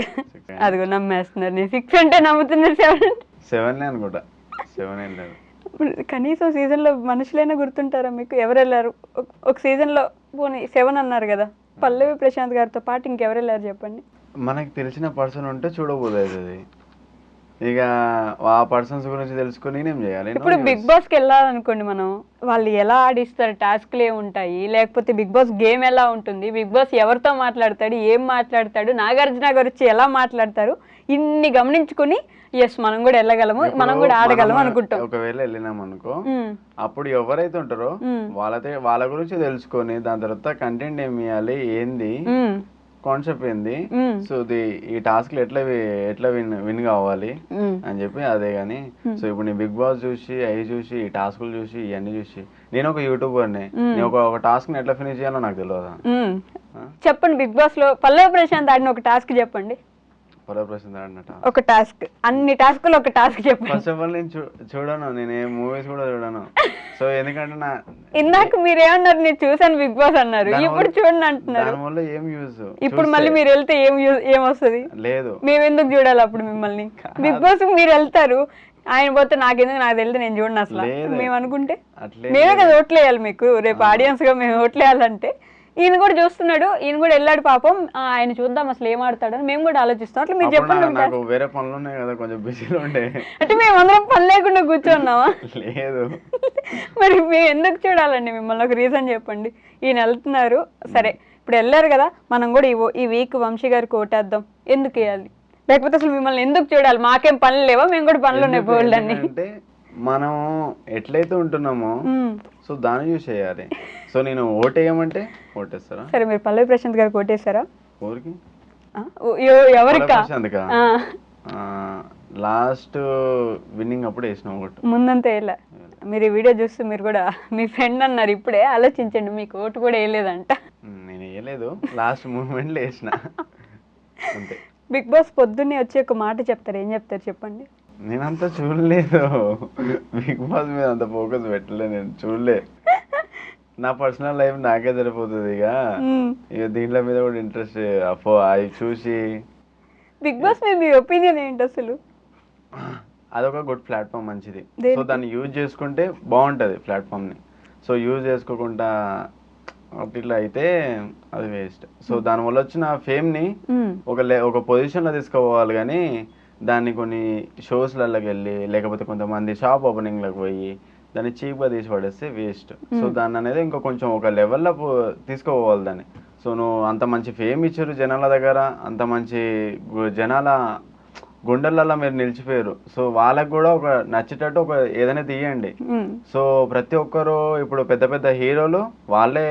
అదిగో నమ్మేస్తున్నారు. నేను 6 అంటే నమ్ముతున్నారు, 7 అనుకుంటా. 7 ఏం లేదు. కనీసం సీజన్లో మనుషులైనా గుర్తుంటారా మీకు? ఎవరు వెళ్ళారు ఒక సీజన్లో? పోనీ 7 అన్నారు కదా, పల్లవి ప్రశాంత్ గారితో పాటు ఇంకెవరు వెళ్ళారు చెప్పండి. మనకి తెలిసిన పర్సన్ ఉంటే చూడబోదు అవుతుంది. ఇక ఆ పర్సన్స్ గురించి తెలుసుకుని నేనేం చేయాలి? ఇప్పుడు బిగ్ బాస్కి వెళ్ళాలనుకోండి, మనం వాళ్ళు ఎలా ఆడిస్తారు, టాస్క్లు ఏముంటాయి, లేకపోతే బిగ్ బాస్ గేమ్ ఎలా ఉంటుంది, బిగ్ బాస్ ఎవరితో మాట్లాడతాడు, ఏం మాట్లాడతాడు, నాగార్జున గారు వచ్చి ఎలా మాట్లాడతారు, ఇన్ని గమనించుకుని ఎస్ మనం కూడా వెళ్ళగలము, మనం కూడా ఆడగలము అనుకుంటాం. ఒకవేళ వెళ్ళినాం అనుకో, అప్పుడు ఎవరైతే ఉంటారో వాళ్ళ గురించి తెలుసుకొని దాని తర్వాత కంటెంట్ ఏమి ఇవ్వాలి, ఏంది కాన్సెప్ట్ ఏంది, సో ఈ టాస్క్ ఎట్లా విన్ కావాలి అని చెప్పి అదే గానీ. సో ఇప్పుడు నేను బిగ్ బాస్ చూసి అవి చూసి ఈ టాస్కులు చూసి ఇవన్నీ చూసి నేను ఒక యూట్యూబర్ని, నేను ఒక టాస్క్ ని ఎట్లా ఫినిష్ చేయాలో నాకు తెలియదా? చెప్పండి, బిగ్ బాస్ లో పల్లవి ప్రశాంత్ ఆడిన ఒక టాస్క్ చెప్పండి. పల్లవి ప్రశాంత్ ఆడినట ఒక టాస్క్, అన్ని టాస్కులు ఒక టాస్క్ చెప్పండి. ఫస్ట్ ఆఫ్ ఆల్ నేను చూడను, నేను ఏ మూవీస్ కూడా చూడను. సో ఎందుకంటే ఇందాక మీరేమన్నారు, నేను చూసాను బిగ్ బాస్ అన్నారు, ఇప్పుడు చూడండి అంటున్నారు. దానివల్ల ఏం యూజ్? ఇప్పుడు మళ్ళీ మీరు వెళ్తే ఏం వస్తుంది? లేదు, మేము ఎందుకు చూడాలి అప్పుడు మిమ్మల్ని? బిగ్ బాస్ మీరు వెళ్తారు, ఆయన పోతే నాకెందుకు, నాకు తెలియదు, నేను చూడను అసలు. మేము అనుకుంటే మేమే కదా ఓట్లేయాలి మీకు, రేపు ఆడియన్స్ గా మేము ఓట్లేయాలంటే. ఈయన కూడా చూస్తున్నాడు, ఈయన కూడా వెళ్ళాడు పాపం, ఆయన చూద్దాం అసలు ఏం ఆడతాడని మేము కూడా ఆలోచిస్తాం. అట్లా మీరు చెప్పండి. నాకు వేరే పనులు ఉన్నాయి కదా, కొంచెం బిజీలో ఉండే. అంటే మేము అందరం పని లేకుండా కూర్చున్నావా? లేదు. మరి మేము ఎందుకు చూడాలండి మిమ్మల్ని? ఒక రీజన్ చెప్పండి. ఈయన వెళ్తున్నారు, సరే ఇప్పుడు వెళ్ళారు కదా, మనం కూడా ఈ వీక్ వంశీ గారికి ఓటేద్దాం. ఎందుకు వేయాలి? లేకపోతే అసలు మిమ్మల్ని ఎందుకు చూడాలి? మాకేం పనులు లేవా? మేము కూడా పనులు ఉన్నాయి బోల్డ్ అన్ని. అంటే మనం ఎట్లయితే ఉంటున్నామో సో దాన్ని చూసి చేయాలి. సో నేను ఓటేయమంటే ఓటేస్తారా? సరే, మీరు పల్లవి ప్రశాంత్ గారికి ఓటేస్తారా? ఊరికి ఎవరికా? లాస్ట్ విన్నింగ్ అప్పుడు వేసిన ఓటు, ముందంతా వేయలే. మీరు ఈ వీడియో చూస్తే మీరు కూడా మీ ఫ్రెండ్ అన్నారు, ఇప్పుడే ఆలోచించండి, మీకు ఓటు కూడా వేయలేదంట. నేను వేయలేదు, లాస్ట్ మూమెంట్లో వేసిన అంతే. బిగ్ బాస్ పొద్దున్నే వచ్చి ఒక మాట చెప్తారు, ఏం చెప్తారు చెప్పండి? నేనంతా చూడలేదు, బిగ్ బాస్ మీద అంత ఫోకస్ పెట్టలే, నేను చూడలే. నా పర్సనల్ లైఫ్ నాకే సరిపోతుంది. ఇక దీంట్లో మీద కూడా ఇంట్రెస్ట్ అవి చూసి. బిగ్ బాస్ మీద మీ ఒపీనియన్ ఏంటి అసలు? అదొక గుడ్ ప్లాట్ఫామ్, మంచిది. సో దాన్ని యూజ్ చేసుకుంటే బాగుంటుంది ప్లాట్ఫామ్ని. సో యూజ్ చేసుకోకుండా ఇట్లా అయితే అది వేస్ట్. సో దానివల్ల వచ్చిన ఫేమ్ని ఒక పొజిషన్లో తీసుకోవాలి, కానీ దాన్ని కొన్ని షోస్లలోకి వెళ్ళి లేకపోతే కొంతమంది షాప్ ఓపెనింగ్లకు పోయి దాన్ని చీప్గా తీసి పడేస్తే వేస్ట్. సో దాన్ని అనేది ఇంకా కొంచెం ఒక లెవెల్లో తీసుకోవాలి దాన్ని. సో నువ్వు అంత మంచి ఫేమ్ ఇచ్చారు జనాల దగ్గర, అంత మంచి జనాల గుండెలలో మీరు నిలిచిపోయారు. సో వాళ్ళకు కూడా ఒక నచ్చేటట్టు ఒక ఏదైనా తీయండి. సో ప్రతి ఒక్కరు ఇప్పుడు పెద్ద పెద్ద హీరోలు వాళ్ళే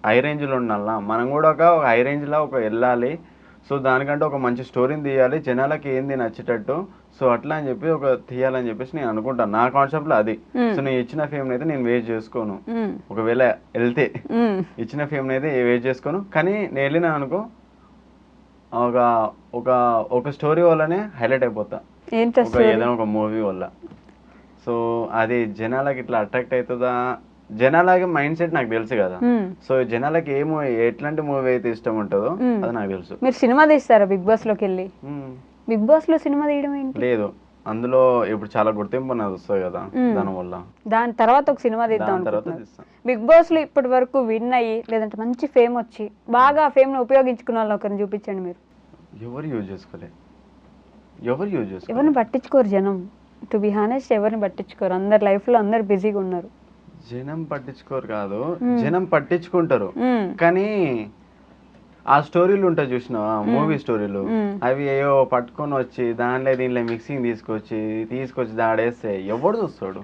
హై రేంజ్లో ఉండాలా, మనం కూడా ఒక హై రేంజ్లో వెళ్ళాలి. సో దానికంటే ఒక మంచి స్టోరీని తీయాలి, జనాలకి ఏంది నచ్చేటట్టు. సో అట్లా అని చెప్పి ఒక తీయాలని చెప్పేసి నేను అనుకుంటాను, నా కాన్సెప్ట్లో అది. సో నేను ఇచ్చిన ఫేమ్ అయితే నేను వేస్ట్ చేసుకోను, ఒకవేళ వెళ్తే ఇచ్చిన ఫేమ్ అయితే వేస్ట్ చేసుకోను. కానీ నేను వెళ్ళినా అనుకో ఒక స్టోరీ వల్లనే హైలైట్ అయిపోతా, ఏదైనా ఒక మూవీ వల్ల. సో అది జనాలకి ఇట్లా అట్రాక్ట్ అవుతుందా, జనాలకి మైండ్ సెట్ నాకు తెలుసు కదా. సో జనాలకి ఏ మూవీ ఎట్లాంటి మూవీ అయితే ఇష్టం ఉంటుందో అది నాకు తెలుసు. మీరు సినిమా తీస్తారా బిగ్ బాస్ లోకి వెళ్ళి? బిగ్ బాస్ లో సినిమా తీయడం ఏంటి? లేదు, అందులో ఇప్పుడు చాలా గుర్తింపు అనేది వస్తుంది కదా, దానివల్ల దాని తర్వాత ఒక సినిమా తీద్దాం. బిగ్ బాస్ లో ఇప్పటి వరకు విన్ అయ్యి లేదంటే మంచి ఫేమ్ వచ్చి బాగా ఆ ఫేమ్ ని ఉపయోగించుకున్న వాళ్ళని ఒకరిని చూపించండి మీరు. ఎవరు యూజ్ చేసుకోలే, ఎవరిని పట్టించుకోరు జనం. టు బి హానెస్ట్ ఎవరిని పట్టించుకోరు, అందరి లైఫ్ లో అందరు బిజీగా ఉన్నారు. జనం పట్టించుకోరు కాదు, జనం పట్టించుకుంటారు. కానీ ఆ స్టోరీలు ఉంటాయి చూసినావా, మూవీ స్టోరీలు, అవి ఏవో పట్టుకొని వచ్చి దీనిలో మిక్సింగ్ తీసుకొచ్చి దాడేస్తే ఎవడు చూస్తాడు?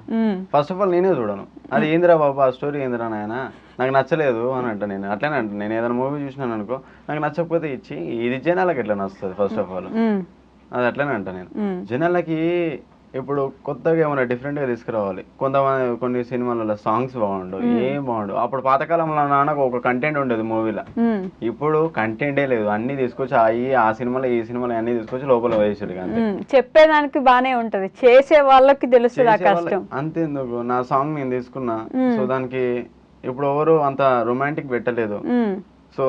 ఫస్ట్ ఆఫ్ ఆల్ నేనే చూడను. అది ఏందిరా బాబు ఆ స్టోరీ ఏందిరా నాయన, నాకు నచ్చలేదు అని అంట. నేను అట్లనే అంట, నేను ఏదైనా మూవీ చూసినాను అనుకో, నాకు నచ్చకపోతే ఇచ్చి ఇది జనాలకి ఎట్లా నచ్చుతుంది? ఫస్ట్ ఆఫ్ ఆల్ అది అట్లనే అంట. నేను జనాలకి ఇప్పుడు కొత్తగా ఏమైనా డిఫరెంట్గా తీసుకురావాలి. కొన్ని సినిమాలలో సాంగ్స్ బాగుండు, ఏం బాగుండు. అప్పుడు పాతకాలంలో నాన్నకు ఒక కంటెంట్ ఉండేది మూవీలో. ఇప్పుడు కంటెంటే లేదు, అన్ని తీసుకొచ్చి ఆ సినిమాలో ఈ సినిమాలో అన్ని తీసుకొచ్చి లోపల వేసాడు. అంతే, చెప్పేదానికి బానే ఉంటది, చేసే వాళ్ళకి తెలుస్తుంది ఆ కష్టం. అంతేందుకు నా సాంగ్ నేను తీసుకున్నా, సో దానికి ఇప్పుడు ఎవరు అంత రొమాంటిక్ పెట్టలేదు. సో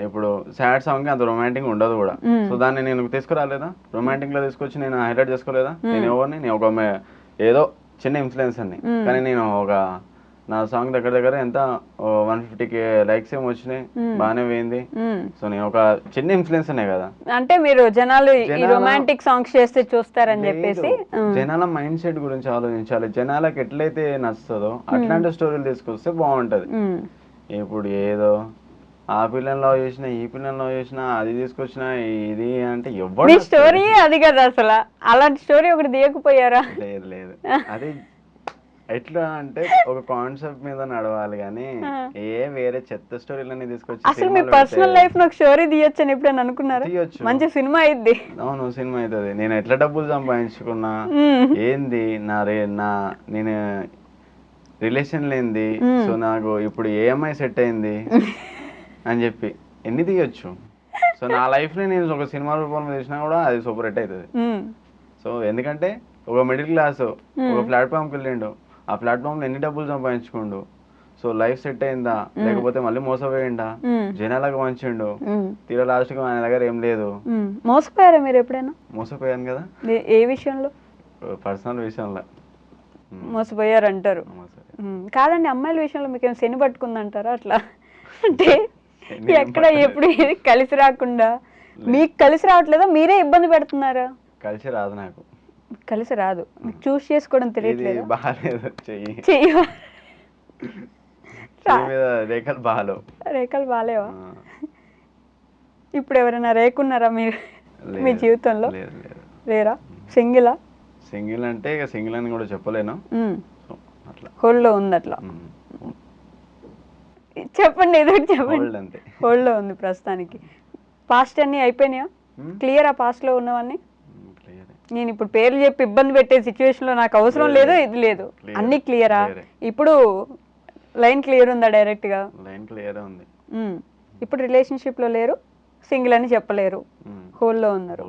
ఇప్పుడు సాడ్ సాంగ్ అంత రొమాంటిక్ ఉండదు కూడా. సో దాన్ని నేను తీసుకురాలేదా, రొమాంటిక్ లో తీసుకొచ్చి నేను హైలైట్ చేసుకోలేదా? నేను ఎవరిని, నేను ఒక ఏదో చిన్న ఇన్ఫ్లుయెన్స్ అని, కానీ నేను నా సాంగ్ దగ్గర ఎంత 150K లైక్స్ ఏమో వచ్చినాయి, బాగానే పోయింది. సో నేను ఒక చిన్న ఇన్ఫ్లుయెన్స్ అనే కదా. అంటే మీరు జనాలు రొమాంటిక్ సాంగ్స్ చేస్తే చూస్తారని చెప్పేసి జనాల మైండ్ సెట్ గురించి ఆలోచించాలి. జనాలకు ఎట్లయితే నచ్చుతుందో అట్లాంటి స్టోరీలు తీసుకొస్తే బాగుంటది. ఇప్పుడు ఏదో ఆ పిల్లని లవ్ చేసినా, ఈ పిల్లని లవ్ చేసినా, అది తీసుకొచ్చినా, ఇది అంటే ఎవరు స్టోరీ అది కదా. అసలు అలాంటి స్టోరీ ఒకటి తీయకపోయారా? లేదు, అది ఎట్లా అంటే ఒక కాన్సెప్ట్ మీద నడవాలి కానీ వేరే చెత్త స్టోరీలన్నీ తీసుకొచ్చి. అసలు మీ పర్సనల్ లైఫ్ లో స్టోరీ తీయొచ్చు అని ఎప్పుడైనా అనుకున్నారా? తీయొచ్చు, మంచి సినిమా అయింది. అవును, సినిమా అవుతుంది. నేను ఎట్లా డబ్బులు సంపాదించుకున్నా, ఏంది నేను రిలేషన్ లేనిది, సో నాకు ఇప్పుడు ఏఎంఐ సెట్ అయింది అని చెప్పి ఎన్ని తీయొచ్చు. సో నా లైఫ్ ని నేను ఒక సినిమా రూపంలో తీసినా కూడా అది సూపర్ హిట్ అవుతుంది. సో ఎందుకంటే ఒక మిడిల్ క్లాస్ ఒక ప్లాట్ఫామ్కి వెళ్ళిండు, ఆ ప్లాట్ఫామ్ లో ఎన్ని డబ్బులు సంపాదించుకోండు. సో లైఫ్ సెట్ అయిందా, లేకపోతే మళ్ళీ మోసపోయిండా, జనాలకు మంచిండు, తీరా లాస్ట్ కు ఆయన దగ్గర ఏం లేదు. మోసపోయారా మీరు ఎప్పుడైనా? మోసపోయాను కదా. ఏ విషయంలో? పర్సనల్ విషయంలో మోసపోయారు అంటారు. కాదండి, అమ్మాయిల విషయంలో మీకు ఏం శని పట్టుకుందంటారా అట్లా? అంటే ఎక్కడ ఎప్పుడు కలిసి రాకుండా మీకు కలిసి రావట్లేదా, మీరే ఇబ్బంది పెడుతున్నారా? కలిసి రాదు, నాకు కలిసి రాదు, మీకు చూస్ చేసుకోవడం తెలియట్లేదు. రేఖలు బాగాలేవు. రేఖలు బాగాలేవా? ఇప్పుడు ఎవరైనా రేకున్నారా మీరు మీ జీవితంలో? లేరా? సింగిలా? సింగిల్ అంటే ఇక సింగిల్ అని కూడా చెప్పలేను, హోల్డ్లో ఉంది. అట్లా చెప్పండి, ఏదో చెప్పండి. హోల్డ్లో ఉంది ప్రస్తుతానికి. పాస్ట్ అన్ని అయిపోయినాయా? క్లియర్ ఆ పాస్ట్ లో ఉన్నవన్నీ? నేను ఇప్పుడు పేర్లు చెప్పి ఇబ్బంది పెట్టే సిచ్యువేషన్ లో నాకు అవసరం లేదు, ఇది లేదు, అన్ని క్లియరా? ఇప్పుడు లైన్ క్లియర్ ఉందా? డైరెక్ట్ గా లైన్ క్లియర్ ఉంది. ఇప్పుడు రిలేషన్షిప్ లో లేరు, సింగిల్ అని చెప్పలేరు, హోల్డ్లో ఉన్నారు.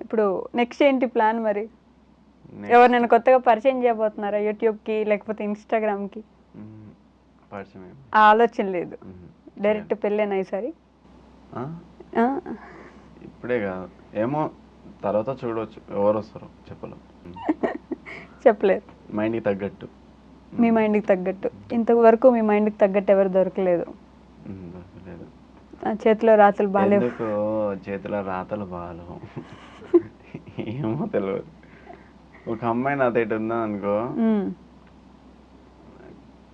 ఇప్పుడు నెక్స్ట్ ఏంటి ప్లాన్ మరి? ఎవరినైనా కొత్తగా పరిచయం చేయబోతున్నారా యూట్యూబ్ కి లేకపోతే ఇన్స్టాగ్రామ్ కి? ఆలోచన లేదు, డైరెక్ట్ పెళ్ళేనా ఈసారి? ఇప్పుడే కాదు, ఏమో తర్వాత చూడవచ్చు, ఎవరు వస్తారో చెప్పలేరు. మైండ్కి తగ్గట్టు. మీ మైండ్కి తగ్గట్టు? ఇంతవరకు మీ మైండ్కి తగ్గట్టు ఎవరు దొరకలేదు? చేతిలో రాతలు బాగాలేవు. చేతిలో రాతలు బాగాలేవు, ఏమో తెలియదు. ఒక అమ్మాయి నాతో ఇటు ఉందా అనుకో,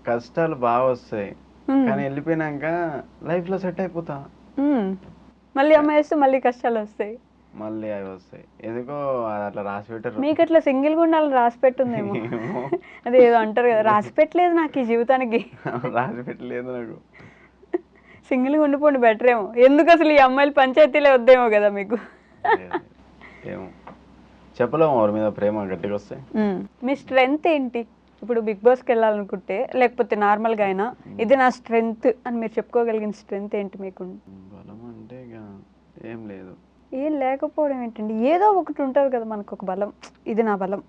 కష్టాలు బాగా వస్తాయి, కానీ వెళ్ళిపోయినాక లైఫ్ లో సెట్ అయిపోతా. మళ్ళీ అమ్మాయి వస్తే మళ్ళీ కష్టాలు వస్తాయి, మళ్ళీ అవి వస్తాయి. ఎందుకో అట్లా రాసి పెట్టారు. మీకు అట్లా సింగిల్ గా ఉండాలని రాసి పెట్టుందేమో. అదే ఏదో అంటారు కదా, రాసి పెట్టలేదు నాకు ఈ జీవితానికి. రాసి పెట్టలేదు నాకు. సింగిల్ గా ఉండిపోండి బెటర్ ఏమో. ఎందుకు అసలు ఈ అమ్మాయిలు పంచాయతీలే వద్దేమో కదా మీకు. ఏమో చెప్పలేము, వారి మీద ప్రేమ గట్టిగా వస్తాయి. మీ స్ట్రెంగ్త్ ఏంటి? ఇప్పుడు బిగ్ బాస్కి వెళ్ళాలనుకుంటే, లేకపోతే నార్మల్గా అయినా ఇది నా స్ట్రెంగ్త్ అని మీరు చెప్పుకోగలిగిన స్ట్రెంగ్త్ ఏంటి మీకు? బలం అంటే ఇక ఏం లేదు. ఏం లేకపోవడం ఏంటండి, ఏదో ఒకటి ఉంటుంది కదా మనకు ఒక బలం, ఇది నా బలం.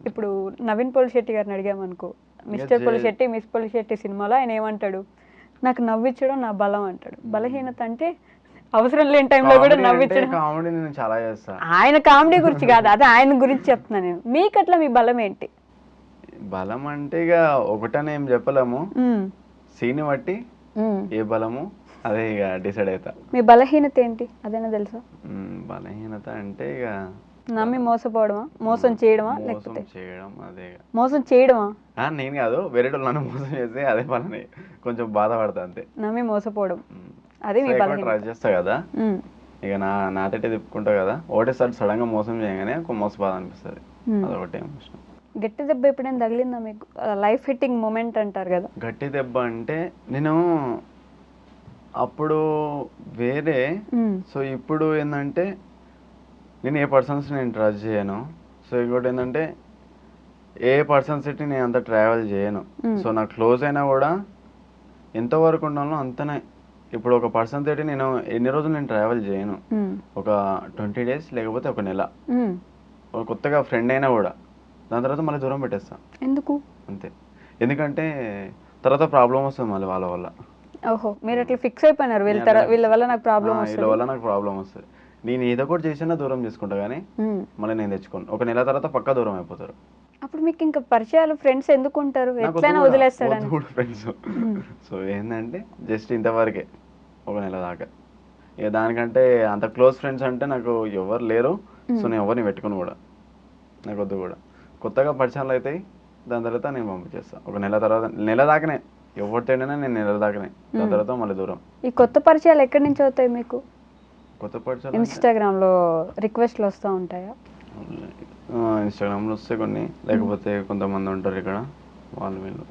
ఇప్పుడు నవీన్ పోలిశెట్టి గారిని అడిగామనుకో, మిస్టర్ పోలిశెట్టి మిస్ పోలిశెట్టి సినిమాలో ఆయన ఏమంటాడు, నాకు నవ్వించడం నా బలం అంటాడు. బలహీనత అంటే అవసరం లేని టైంలో కూడా నవ్వించడం. ఆయన కామెడీ గురించి కాదు, అదే ఆయన గురించి చెప్తున్నా నేను. మీకు అట్లా మీ బలం ఏంటి? బలం అంటే ఇక ఒకటని ఏం చెప్పలేము, సీన్ బట్టి ఏ బలము అదే ఇక డిసైడ్ అవుతా. మీ బలహీనత ఏంటి అదేనా తెలుసా? బలహీనత అంటే ఇక నమ్మి మోసపోవడమా, మోసం చేయడమా? లేకపోతే చేయడం, అదే మోసం చేయడమా? నేను కాదు, వేరే వాళ్ళు నన్ను మోసం చేస్తే అదే పని కొంచెం బాధపడతా అంతే. నమ్మి మోసపోవడం అదే మీ బలహీనత. ట్రై చేస్తా కదా, ఇక నాతోటే తిప్పుకుంటా కదా, ఒకటేసారి సడన్ గా మోసం చేయగానే ఒక మోసబాధ అనిపిస్తుంది, అదొకటే ఇష్టం. గట్టి దెబ్బ ఎప్పుడైనా తగిలిందా మీకు? లైఫ్ హిట్టింగ్ మూమెంట్ అంటారు కదా. గట్టి దెబ్బ అంటే నేను అప్పుడు వేరే, సో ఇప్పుడు ఏంటంటే నేను ఏ పర్సన్స్ నేను ట్రస్ట్ చేయను. సో ఇంకోటి ఏంటంటే ఏ పర్సన్స్ తోటి నేను అంత ట్రావెల్ చేయను. సో నాకు క్లోజ్ అయినా కూడా ఎంతవరకు ఉండాలో అంతనే. ఇప్పుడు ఒక పర్సన్ తోటి నేను ఎన్ని రోజులు నేను ట్రావెల్ చేయను, ఒక 20 days లేకపోతే ఒక నెల. ఒక కొత్తగా ఫ్రెండ్ అయినా కూడా దాని తర్వాత మళ్ళీ దూరం పెట్టేస్తాను. ఎందుకు? అంతే. ఎందుకంటే తర్వాత ప్రాబ్లం వస్తుంది మళ్ళీ వాళ్ళ వల్ల. ఓహో, మీరు అట్లా ఫిక్స్ అయిపోయినారు వీళ్ళ వల్ల నాకు ప్రాబ్లం వస్తుంది, వీళ్ళ వల్ల నాకు ప్రాబ్లం వస్తుంది. నేను ఏదో ఒకటి చేసినా దూరం చేసుకుంటా కానీ మళ్ళీ నేను తెచ్చుకోను. ఒక నెల తర్వాత పక్కా దూరం అయిపోతారు. అప్పుడు మీకు ఇంకా పరిచయాలు ఫ్రెండ్స్ ఎందుకు ఉంటారు? ఎట్లయినా వదిలేస్తాడని ఫ్రెండ్స్. సో ఏంటంటే జస్ట్ ఇంతవరకే, ఒక నెల దాకా. ఇక దానికంటే అంత క్లోజ్ ఫ్రెండ్స్ అంటే నాకు ఎవరు లేరు. సో నేను ఎవరిని పెట్టుకుని కూడా నాకు వద్దు కూడా. కొత్తగా పరిచయాలు అవుతాయి, దాని తర్వాత నేను పంపించేస్తాను. ఒక నెల తర్వాత, నెల దాకానే ఎవరితోనైనా నేను నెల దాకానే, దాని తర్వాత మళ్ళీ దూరం. ఈ కొత్త పరిచయాలు ఎక్కడి నుంచి అవుతాయి మీకు? కొత్త పరిచయాలు ఇన్స్టాగ్రామ్లో రిక్వెస్ట్లు వస్తూ ఉంటాయా? ఇన్స్టాగ్రామ్లో వస్తే కొన్ని, లేకపోతే కొంతమంది ఉంటారు ఇక్కడ వాళ్ళు వీళ్ళు.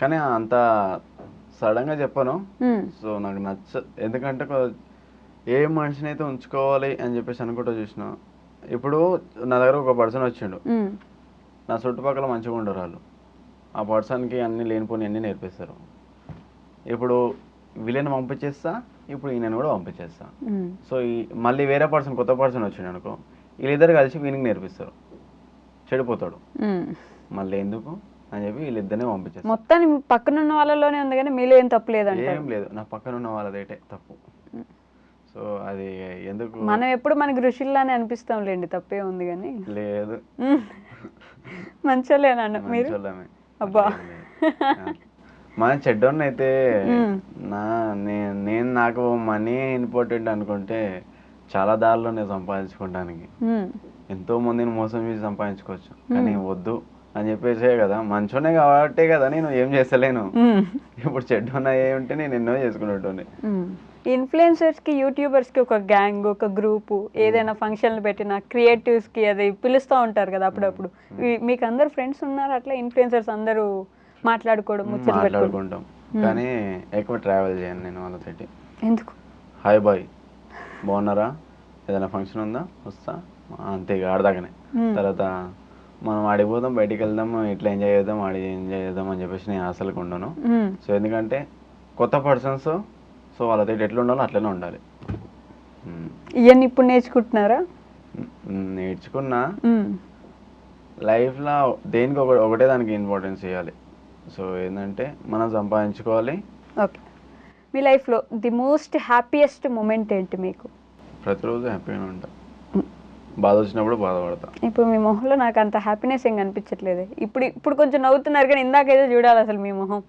కానీ అంత సడన్గా చెప్పను. సో నాకు ఎందుకంటే ఏ మనిషిని అయితే ఉంచుకోవాలి అని చెప్పేసి అనుకుంటూ చూసిన. ఇప్పుడు నా దగ్గర ఒక పర్సన్ వచ్చిండు, నా చుట్టుపక్కల మంచిగా ఉండరు వాళ్ళు. ఆ పర్సన్కి అన్ని లేనిపోని అన్నీ నేర్పిస్తారు. ఇప్పుడు వీళ్ళని పంపించేస్తా, ఇప్పుడు ఈయనను కూడా పంపించేస్తా. సో మళ్ళీ వేరే పర్సన్, కొత్త పర్సన్ వచ్చిండు అనుకో, వీళ్ళిద్దరు కలిసి వీనికి నేర్పిస్తారు, చెడిపోతాడు. మళ్ళీ ఎందుకు అని చెప్పి వీళ్ళిద్దరినే పంపించేస్తారు. మొత్తాన్ని పక్కన ఉన్న వాళ్ళలోనే ఉంది కానీ మీలో ఏం తప్పు లేదు? ఏం లేదు, నా పక్కన ఉన్న వాళ్ళదైతే తప్పు. సో అది ఎందుకు, మనం ఎప్పుడు మనకి ఋషుల్లానే అనిపిస్తాంలేండి, తప్పే ఉంది కానీ. లేదు, మంచోళ్ళేనా మీరు? అబ్బా, మన చెడ్డోన్ని అయితే నేను నాకు మనీ ఇంపార్టెంట్ అనుకుంటే చాలా దారిలో నేను సంపాదించుకోవడానికి ఎంతో మందిని మోసం చేసి సంపాదించుకోవచ్చు. కానీ వద్దు అని చెప్పేసే కదా, మంచోనే కాబట్టే కదా నేను ఏం చేస్తలేను. ఇప్పుడు చెడ్డోన్న ఉంటే నేను ఎన్నో చేసుకునేటోని. ఇన్ఫ్లుయెన్సర్స్కి, యూట్యూబర్స్కి ఒక గ్యాంగ్, ఒక గ్రూపు, ఏదైనా ఫంక్షన్లు పెట్టినా క్రియేటివ్స్కి అది పిలుస్తూ ఉంటారు కదా అప్పుడప్పుడు. మీకు అందరు ఫ్రెండ్స్ ఉన్నారు అట్లా? ఇన్ఫ్లుయెన్సర్స్ అందరూ మాట్లాడుకోవడం, మాట్లాడుకుంటాం కానీ ఎక్కువ ట్రావెల్ చేయను నేను వాళ్ళతోటి. ఎందుకు? హాయ్ బాయ్, బాగున్నారా, ఏదైనా ఫంక్షన్ ఉందా, వస్తా, అంతే. ఇక ఆడదాకానే. తర్వాత మనం ఆడిపోదాం, బయటికి వెళ్దాం, ఇట్లా ఎంజాయ్ చేద్దాం, ఆడి ఎంజాయ్ చేద్దాం అని చెప్పేసి నేను అసలుకి ఉండను. సో ఎందుకంటే కొత్త పర్సన్స్, సో వాళ్ళతో ఎట్లా ఉండాలో అట్లనే ఉండాలి. ఇవన్నీ ఇప్పుడు నేర్చుకుంటున్నారా? నేర్చుకున్నా. లైఫ్లో దేనికి ఒకటే దానికి ఇంపార్టెన్స్ ఇవ్వాలి. సో ఏంటంటే మనం సంపాదించుకోవాలి. ఓకే, మీ లైఫ్లో ది మోస్ట్ హ్యాపీయెస్ట్ మూమెంట్ ఏంటి మీకు? ప్రతిరోజు హ్యాపీగానే ఉంటా, బాధ వచ్చినప్పుడు బాధపడతా. ఇప్పుడు మీ మొహంలో నాకు అంత హ్యాపీనెస్ ఏం కనిపించట్లేదు. ఇప్పుడు కొంచెం నవ్వుతున్నారు కానీ ఇందాకైతే చూడాలి అసలు మీ మొహం.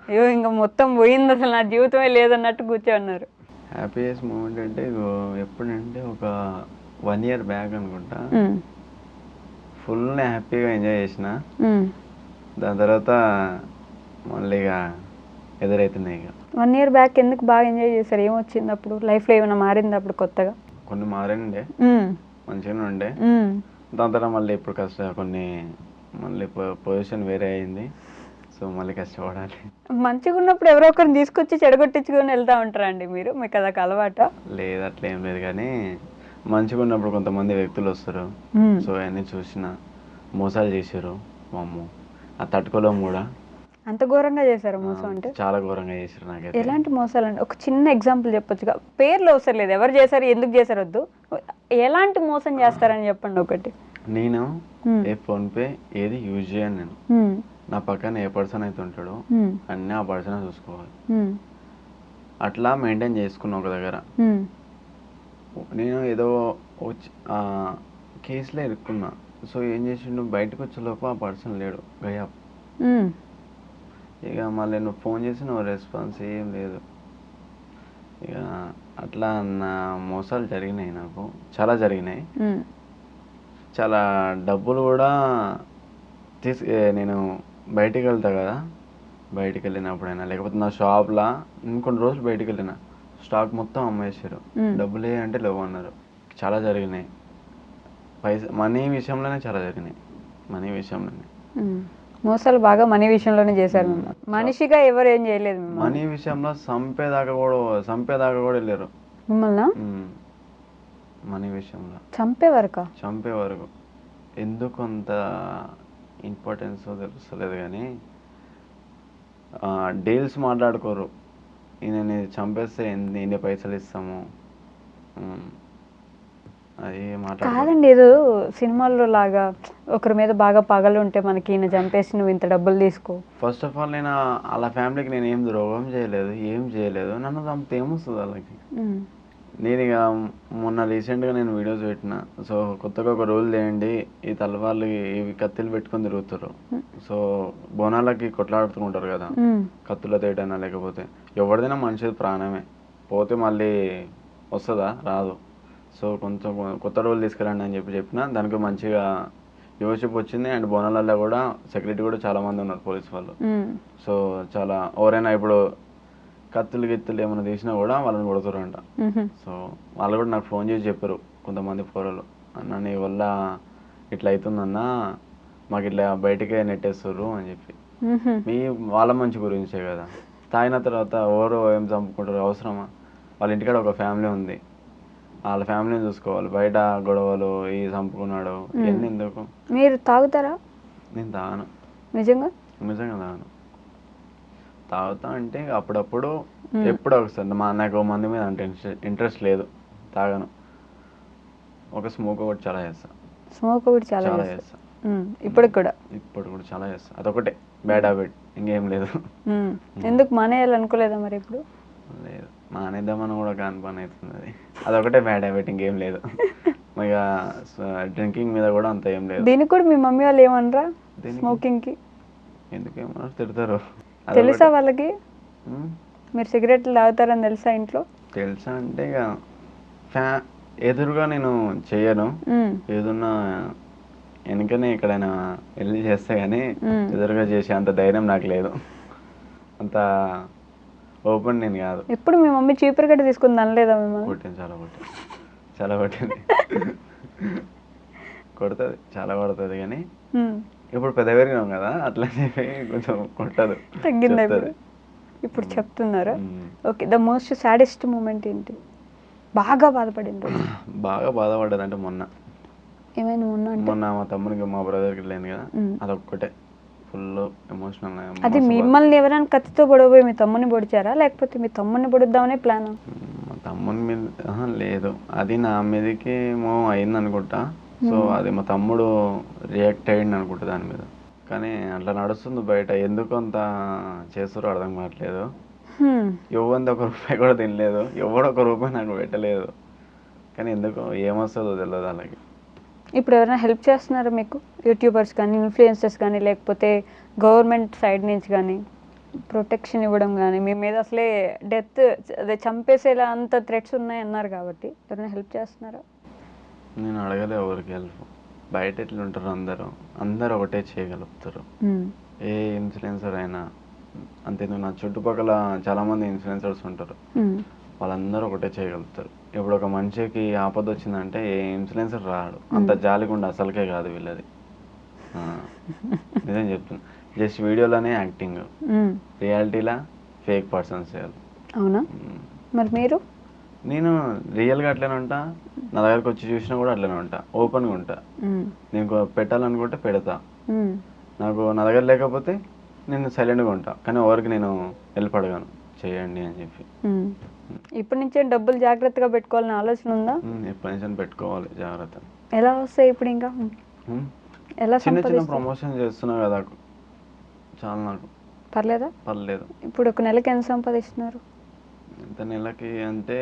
అయ్యో ఇంకా మొత్తం పోయింది, అసలు నా జీవితమే లేదన్నట్టు కూర్చోన్నారు. హ్యాపీయెస్ట్ మూమెంట్ అంటే ఎప్పుడంటే ఒక 1 year బ్యాక్ అనుకుంటా, ఫుల్ హ్యాపీగా ఎంజాయ్ చేసిన. దాని తర్వాత మళ్ళీ ఇక ఎదురైతున్నాయి. ఇక 1 year బ్యాక్ ఎందుకు బాగా ఎంజాయ్ చేశారు? ఏమొచ్చింది అప్పుడు? లైఫ్లో ఏమైనా మారింది అప్పుడు కొత్తగా? కొన్ని మారిండే, మంచిగానే ఉండే. దాని తర్వాత మళ్ళీ ఇప్పుడు కొన్ని మళ్ళీ పొజిషన్ వేరే అయింది. సో మళ్ళీ కష్టపడాలి. మంచిగా ఉన్నప్పుడు ఎవరో ఒకరిని తీసుకొచ్చి చెడగొట్టించుకొని వెళ్తా ఉంటారండి మీరు? మీకు అదొక అలవాట? లేదు, అట్లా ఏం లేదు. కానీ మంచిగా ఉన్నప్పుడు కొంతమంది వ్యక్తులు వస్తారు. సో అవన్నీ చూసిన మోసాలు చేశారు. అమ్మో, ఆ తట్టుకోలేం కూడా. అంత ఘోరంగా చేశారు మోసం? అంటే చాలా ఘోరంగా చేశారు. నాకు ఎలాంటి మోసాలు అండి? ఒక చిన్న ఎగ్జాంపుల్ చెప్పొచ్చుగా? పేర్లు అవసరం లేదు, ఎవరు చేశారు, ఎందుకు చేశారు వద్దు. ఎలాంటి మోసం చేస్తారని చెప్పండి ఒకటి. నేను ఏ ఫోన్పే ఏది యూజ్ చేయను. నేను నా పక్కన ఏ పర్సన్ అయితే ఉంటాడో అన్నీ ఆ పర్సన్ చూసుకోవాలి. అట్లా మెయింటైన్ చేసుకున్నా ఒక దగ్గర. నేను ఏదో కేసులో ఇరుక్కున్నా. సో ఏం చేసిండు, బయటకు వచ్చేలోపు ఆ పర్సన్ లేడు, గయా. ఇక మళ్ళీ నువ్వు ఫోన్ చేసి నువ్వు రెస్పాన్స్ ఏం లేదు. ఇక అట్లా నా మోసాలు జరిగినాయి, నాకు చాలా జరిగినాయి. చాలా డబ్బులు కూడా నేను బయటికి వెళ్తా కదా, బయటికి వెళ్ళినప్పుడైనా లేకపోతే నా షాప్లో ఇంకొన్ని రోజులు బయటికి వెళ్ళిన, స్టాక్ మొత్తం అమ్మేసారు. డబ్బులే అంటే లేవు అన్నారు. చాలా జరిగినాయి. మనీ విషయంలోనే చాలా జరిగినాయి. మనీ విషయంలోనే మోసాలు బాగా మనీ విషయంలోనే చేశారు. మనిషిగా ఎవరు ఏం చేయలేదు. మనీ విషయంలో సంపేదాకా కూడా వెళ్ళారు మిమ్మల్ని. మనీ విషయంలో చంపే వరకా? చంపే వరకు. ఎందుకు అంత ఇంపార్టెన్స్ తెలుస్తలేదు కానీ డీల్స్ మాట్లాడుకోరు. ఈయనని చంపేస్తే ఇన్ని పైసలు ఇస్తాము అది కాదండి. ఏదో సినిమాల్లో లాగా ఒకరి మీద బాగా పగలు ఉంటే మనకి ఈయన చంపేసి నువ్వు ఇంత డబ్బులు తీసుకో. ఫస్ట్ ఆఫ్ ఆల్ నేను వాళ్ళ ఫ్యామిలీకి నేను ఏం ద్రోహం చేయలేదు, ఏం చేయలేదు. నన్ను చంపితే ఏమొస్తుంది వాళ్ళకి? నేను ఇక మొన్న రీసెంట్గా నేను వీడియోస్ పెట్టిన. సో కొత్తగా ఒక రూల్ చేయండి, ఈ తలవాళ్ళు ఇవి కత్తిలు పెట్టుకొని తిరుగుతారు. సో బోనాలకి కొట్లాడుతుంటారు కదా, కత్తుల తేటైనా లేకపోతే ఎవరిదైనా మనిషి ప్రాణమే పోతే మళ్ళీ వస్తుందా? రాదు. సో కొంచెం కొత్త రూల్ తీసుకురండి అని చెప్పిన. దానికి మంచిగా యువర్షిప్ వచ్చింది. అండ్ బోనాలలో కూడా సెక్యూరిటీ కూడా చాలా మంది ఉన్నారు, పోలీస్ వాళ్ళు. సో చాలా ఎవరైనా ఇప్పుడు కత్తులు గిత్తులు ఏమైనా తీసినా కూడా వాళ్ళని కొడుతారంట. సో వాళ్ళు కూడా నాకు ఫోన్ చేసి చెప్పారు కొంతమంది పోరలు, అన్న నీ వల్ల ఇట్లా అవుతుందన్నా, మాకు ఇట్లా బయటకే నెట్టేస్తారు అని చెప్పి. మీ వాళ్ళ మంచి గురించే కదా. తాగిన తర్వాత ఎవరో ఏం చంపుకుంటారు, అవసరమా? వాళ్ళ ఇంటికాడ ఒక ఫ్యామిలీ ఉంది, వాళ్ళ ఫ్యామిలీని చూసుకోవాలి. బయట గొడవలు ఈ చంపుకున్నాడు ఇవన్నీ ఎందుకు? మీరు తాగుతారా? నేను తాగను. నిజంగా తాగను. తాగుతా అంటే అప్పుడప్పుడు ఎప్పుడో ఒకసారి. నాకు మంది మీద అంటే ఇంట్రెస్ట్ లేదు, తాగను. ఒక స్మోక్ ఒకటి చాలా చేస్తా. స్మోక్ ఒకటి చాలా చేస్తా. ఇప్పుడు కూడా చాలా చేస్తా. అదొకటే బ్యాడ్ హ్యాబిట్, ఇంకేం లేదు. ఎందుకు మానేయాలనుకోలేదా మరి? ఇప్పుడు లేదు, మానేద్దామని కూడా కాని పని అవుతుంది. అదొకటే బ్యాడ్ హ్యాబిట్, ఇంకేం లేదు. ఇక డ్రింకింగ్ మీద కూడా అంత ఏం లేదు. దీనికి కూడా మీ మమ్మీ వాళ్ళు ఏమనరా? స్మోకింగ్ కి ఎందుకేమన్నారు, తిడతారు. తెలుసా వాళ్ళకి మీరు సిగరెట్లు తాగుతారని? తెలుసా ఇంట్లో? తెలుసా అంటే ఇక ఎదురుగా నేను చెయ్యను, ఏదన్నా వెనకనే ఎక్కడైనా వెళ్ళి చేస్తే కానీ ఎదురుగా చేసే అంత ధైర్యం నాకు లేదు, అంత ఓపెన్ నేను కాదు. ఎప్పుడు మీ మమ్మీ చీపురు గడ్డ తీసుకుంది అనలేదా మిమ్మల్ని? కొట్టింది, చాలా కొట్టింది. కొడుతుంది, చాలా కొడుతుంది. కానీ ఇప్పుడు పెద్ద పెరిగినాం కదా, అట్లా చెప్పి కొంచెం కొట్టదు, తగ్గింది. ఇప్పుడు చెప్తున్నారా? Okay. The most saddest moment ఏంటి? బాగా బాధపడింది. బాగా బాధపడ్డది అంటే ఏమైనా మొన్న మా తమ్మునికి మా బ్రదర్కి లేదు కదా, అదొక్కటే ఫుల్ ఎమోషనల్. అది మిమ్మల్ని ఎవరైనా కత్తితో పొడవబోయి మీ తమ్ముని పొడిచారా, లేకపోతే మీ తమ్ముని పొడుద్దామనే ప్లాన్? మా తమ్ముని మీద లేదు, అది నా మీదకి ఏమో అయింది అనుకుంటా. సో అది మా తమ్ముడు రియాక్ట్ అయ్యింది అనుకుంటా దాని మీద. కానీ అట్లా నడుస్తుంది బయట, ఎందుకు అంత చేస్తారో అర్థం కావట్లేదు. ఎవరిది ఒక రూపాయి కూడా తినలేదు, ఎవడో ఒక రూపాయి నాకు పెట్టలేదు. కానీ ఎందుకు ఏమొస్తుందో తెలియదు అలాగే. ఇప్పుడు ఎవరైనా హెల్ప్ చేస్తున్నారా మీకు? యూట్యూబర్స్ కానీ, ఇన్ఫ్లుయెన్సర్స్ కానీ, లేకపోతే గవర్నమెంట్ సైడ్ నుంచి కానీ ప్రొటెక్షన్ ఇవ్వడం కానీ, మీ మీద అసలే డెత్ అదే చంపేసేలా అంత థ్రెట్స్ ఉన్నాయి అన్నారు కాబట్టి ఎవరైనా హెల్ప్ చేస్తున్నారా? నేను అడగలే ఎవరికి హెల్ప్. బయట ఎట్లా ఉంటారు, అందరూ ఒకటే చేయగలుగుతారు. ఏ ఇన్ఫ్లుయెన్సర్ అయినా అంతేందుకు, నా చుట్టుపక్కల చాలామంది ఇన్ఫ్లుయెన్సర్స్ ఉంటారు, వాళ్ళందరూ ఒకటే చేయగలుగుతారు. ఇప్పుడు ఒక మనిషికి ఆపద వచ్చిందంటే ఏ ఇన్ఫ్లుయెన్సర్ రాడు, అంత జాలిగుండా అసలుకే కాదు వీళ్ళది. నిజం చెప్తున్నా, జస్ట్ వీడియోలోనే యాక్టింగ్, రియాలిటీలా ఫేక్ పర్సన్స్ చేయాలి. అవునా? మరి మీరు? నేను రియల్గా అట్లనే ఉంటా, నా దగ్గరకు వచ్చి చూసినా కూడా అట్లనే ఉంటా, ఓపెన్గా ఉంటా. నేను పెట్టాలనుకుంటే పెడతా, నాకు నా దగ్గర లేకపోతే నేను సైలెంట్గా ఉంటా. కానీ ఎవరికి నేను హెల్ప్ అడగాను, చేయండి అని చెప్పి. ఇప్పటి నుంచే డబ్బులు జాగ్రత్తగా పెట్టుకోవాలని ఆలోచన ఉందా? ఎప్పటి నుంచి పెట్టుకోవాలి జాగ్రత్త. ఎలా వస్తాయి ఇప్పుడు? ఇంకా ఎలా? చిన్న ప్రమోషన్ చేస్తున్నా కదా, చాలా నాకు పర్లేదు. ఇప్పుడు ఒక నెలకి ఎంత సంపాదిస్తున్నారు? ఎంత నెలకి అంటే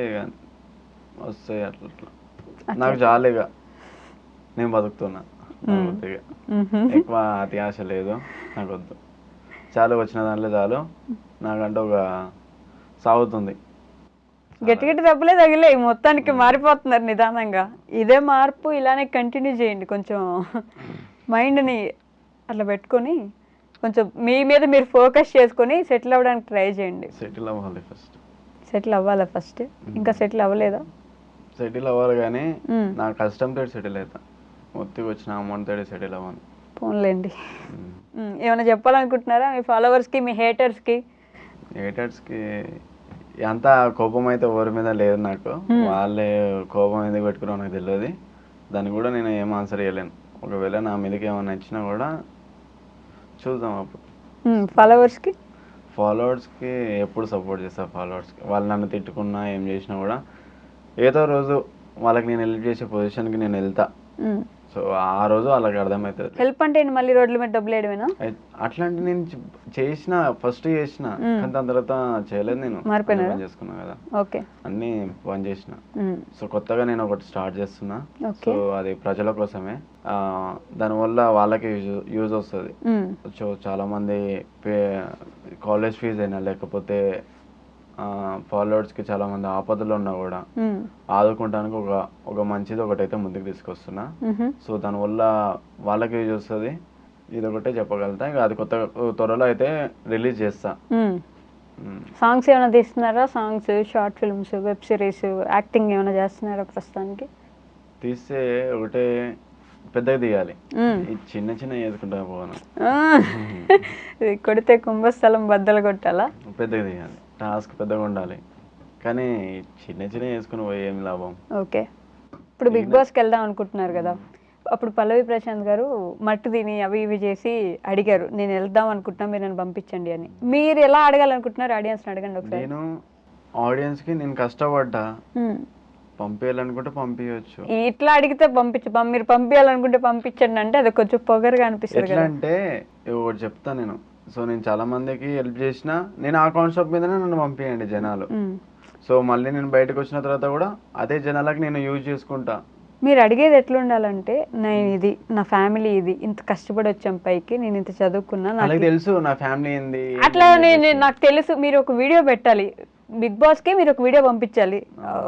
వస్తాయి అట్లా, నాకు జాలీగా నేను బతుకుతున్నా. ఎక్కువ అతి ఆశ లేదు నాకు, వద్దు, చాలు, వచ్చిన దాంట్లో చాలు. నాకంటే ఒక సాగుతుంది. గట్టి డబ్బులే తగిలే, మొత్తానికి మారిపోతున్నారు నిదానంగా. ఇదే మార్పు ఇలానే కంటిన్యూ చేయండి. కొంచెం మైండ్ని అట్లా పెట్టుకొని కొంచెం మీ మీద మీరు ఫోకస్ చేసుకొని సెటిల్ అవ్వడానికి ట్రై చేయండి. సెటిల్ అవ్వాలా ఫస్ట్? ఇంకా సెటిల్ అవ్వలేదా? సెటిల్ అవ్వాలి కానీ నా కష్టంతో సెటిల్ అవుతా, మొత్తికి వచ్చిన అమౌంట్ తోటి సెటిల్ అవ్వను. పోన్లేండి. ఏమైనా చెప్పాలనుకుంటున్నారా మీ ఫాలోవర్స్కి, మీ హేటర్స్కి? అంత కోపం అయితే ఎవరి మీద లేదు నాకు. వాళ్ళే కోపం ఎందుకు పెట్టుకున్నారో నాకు తెలియదు. దాన్ని కూడా నేను ఏం ఆన్సర్ చేయలేను. ఒకవేళ నా మీదకి ఏమైనా ఇచ్చినా కూడా చూద్దాం అప్పుడు. ఫాలోవర్స్కి ఎప్పుడు సపోర్ట్ చేస్తాను. ఫాలోవర్స్కి వాళ్ళు నన్ను తిట్టుకున్నా ఏం చేసినా కూడా ఏదో రోజు వాళ్ళకి నేను హెల్ప్ చేసే పొజిషన్కి నేను వెళ్తా. సో ఆ రోజు వాళ్ళకి అర్థమవుతుంది. హెల్ప్ అంటే మళ్ళీ రోడ్ల మీద డబ్బులు వేయడమేనా? అట్లాంటి నేను ఫస్ట్ చేసిన కానీ దాని తర్వాత చేయలేదు. నేను పని చేసుకున్నా కదా, అన్ని పని చేసిన. సో కొత్తగా నేను ఒకటి స్టార్ట్ చేస్తున్నా. సో అది ప్రజల కోసమే. దానివల్ల వాళ్ళకి యూజ్ వస్తుంది. సో చాలా మంది కాలేజ్ ఫీజు అయినా లేకపోతే ఫాలోవర్స్కి చాలా మంది ఆపదలు ఉన్నా కూడా ఆదుకుంటానికి ఒక మంచిది ఒకటైతే ముందుకు తీసుకొస్తున్నా. సో దానివల్ల వాళ్ళకి యూజ్ వస్తుంది. ఇది ఒకటే చెప్పగలుగుతా. ఇంకా అది త్వరలో అయితే రిలీజ్ చేస్తా. సాంగ్స్ ఏమైనా తీస్తున్నారా? Songs, short films, web series, acting ఏమైనా చేస్తున్నారా ప్రస్తుతానికి? తీస్తే ఒకటే పెద్దగా తీయాలి. చిన్న చిన్న చేసుకుంటా పోను. కొడితే కుంభస్థలం బద్దలు కొట్టాలా? పెద్దగా తీయాలి. టాస్క్ పెద్దగా ఉండాలి. కానీ చిన్న చిన్న చేసుకుని పోయి ఏం లాభం? ఓకే. ఇప్పుడు బిగ్ బాస్కి వెళ్దాం అనుకుంటున్నారు కదా, అప్పుడు పల్లవి ప్రశాంత్ గారు మట్టు తిని అవి ఇవి చేసి అడిగారు, నేను వెళ్దాం అనుకుంటున్నా, మీరు నన్ను పంపించండి అని. మీరు ఎలా అడగాలనుకుంటున్నారు? ఆడియన్స్ని అడగండి ఒకసారి. నేను ఆడియన్స్కి నేను కష్టపడ్డా, పంపించాలనుకుంటే పంపించవచ్చు. ఇట్లా అడిగితే మీరు పంపించాలనుకుంటే పంపించండి అంటే అది కొంచెం పొగరుగా అనిపిస్తుంది. ఎట్లా అంటే ఒకటి చెప్తా నేను. సో నేను చాలా మందికి హెల్ప్ చేసిన, నేను ఆ కాన్సెప్ట్ మీదనే నన్ను పంపించండి జనాలు. సో మళ్ళీ నేను బయటకు వచ్చిన తర్వాత కూడా అదే జనాలకు నేను యూజ్ చేసుకుంటా. మీరు అడిగేది ఎట్లా ఉండాలంటే, నేను ఇది, నా ఫ్యామిలీ ఇది, ఇంత కష్టపడి వచ్చాం పైకి, నేను ఇంత చదువుకున్నా, నాకు తెలుసు నా ఫ్యామిలీ ఏంది, అట్లా నాకు తెలుసు. మీరు ఒక వీడియో పెట్టాలి బిగ్ బాస్కి, మీరు ఒక వీడియో పంపించాలి,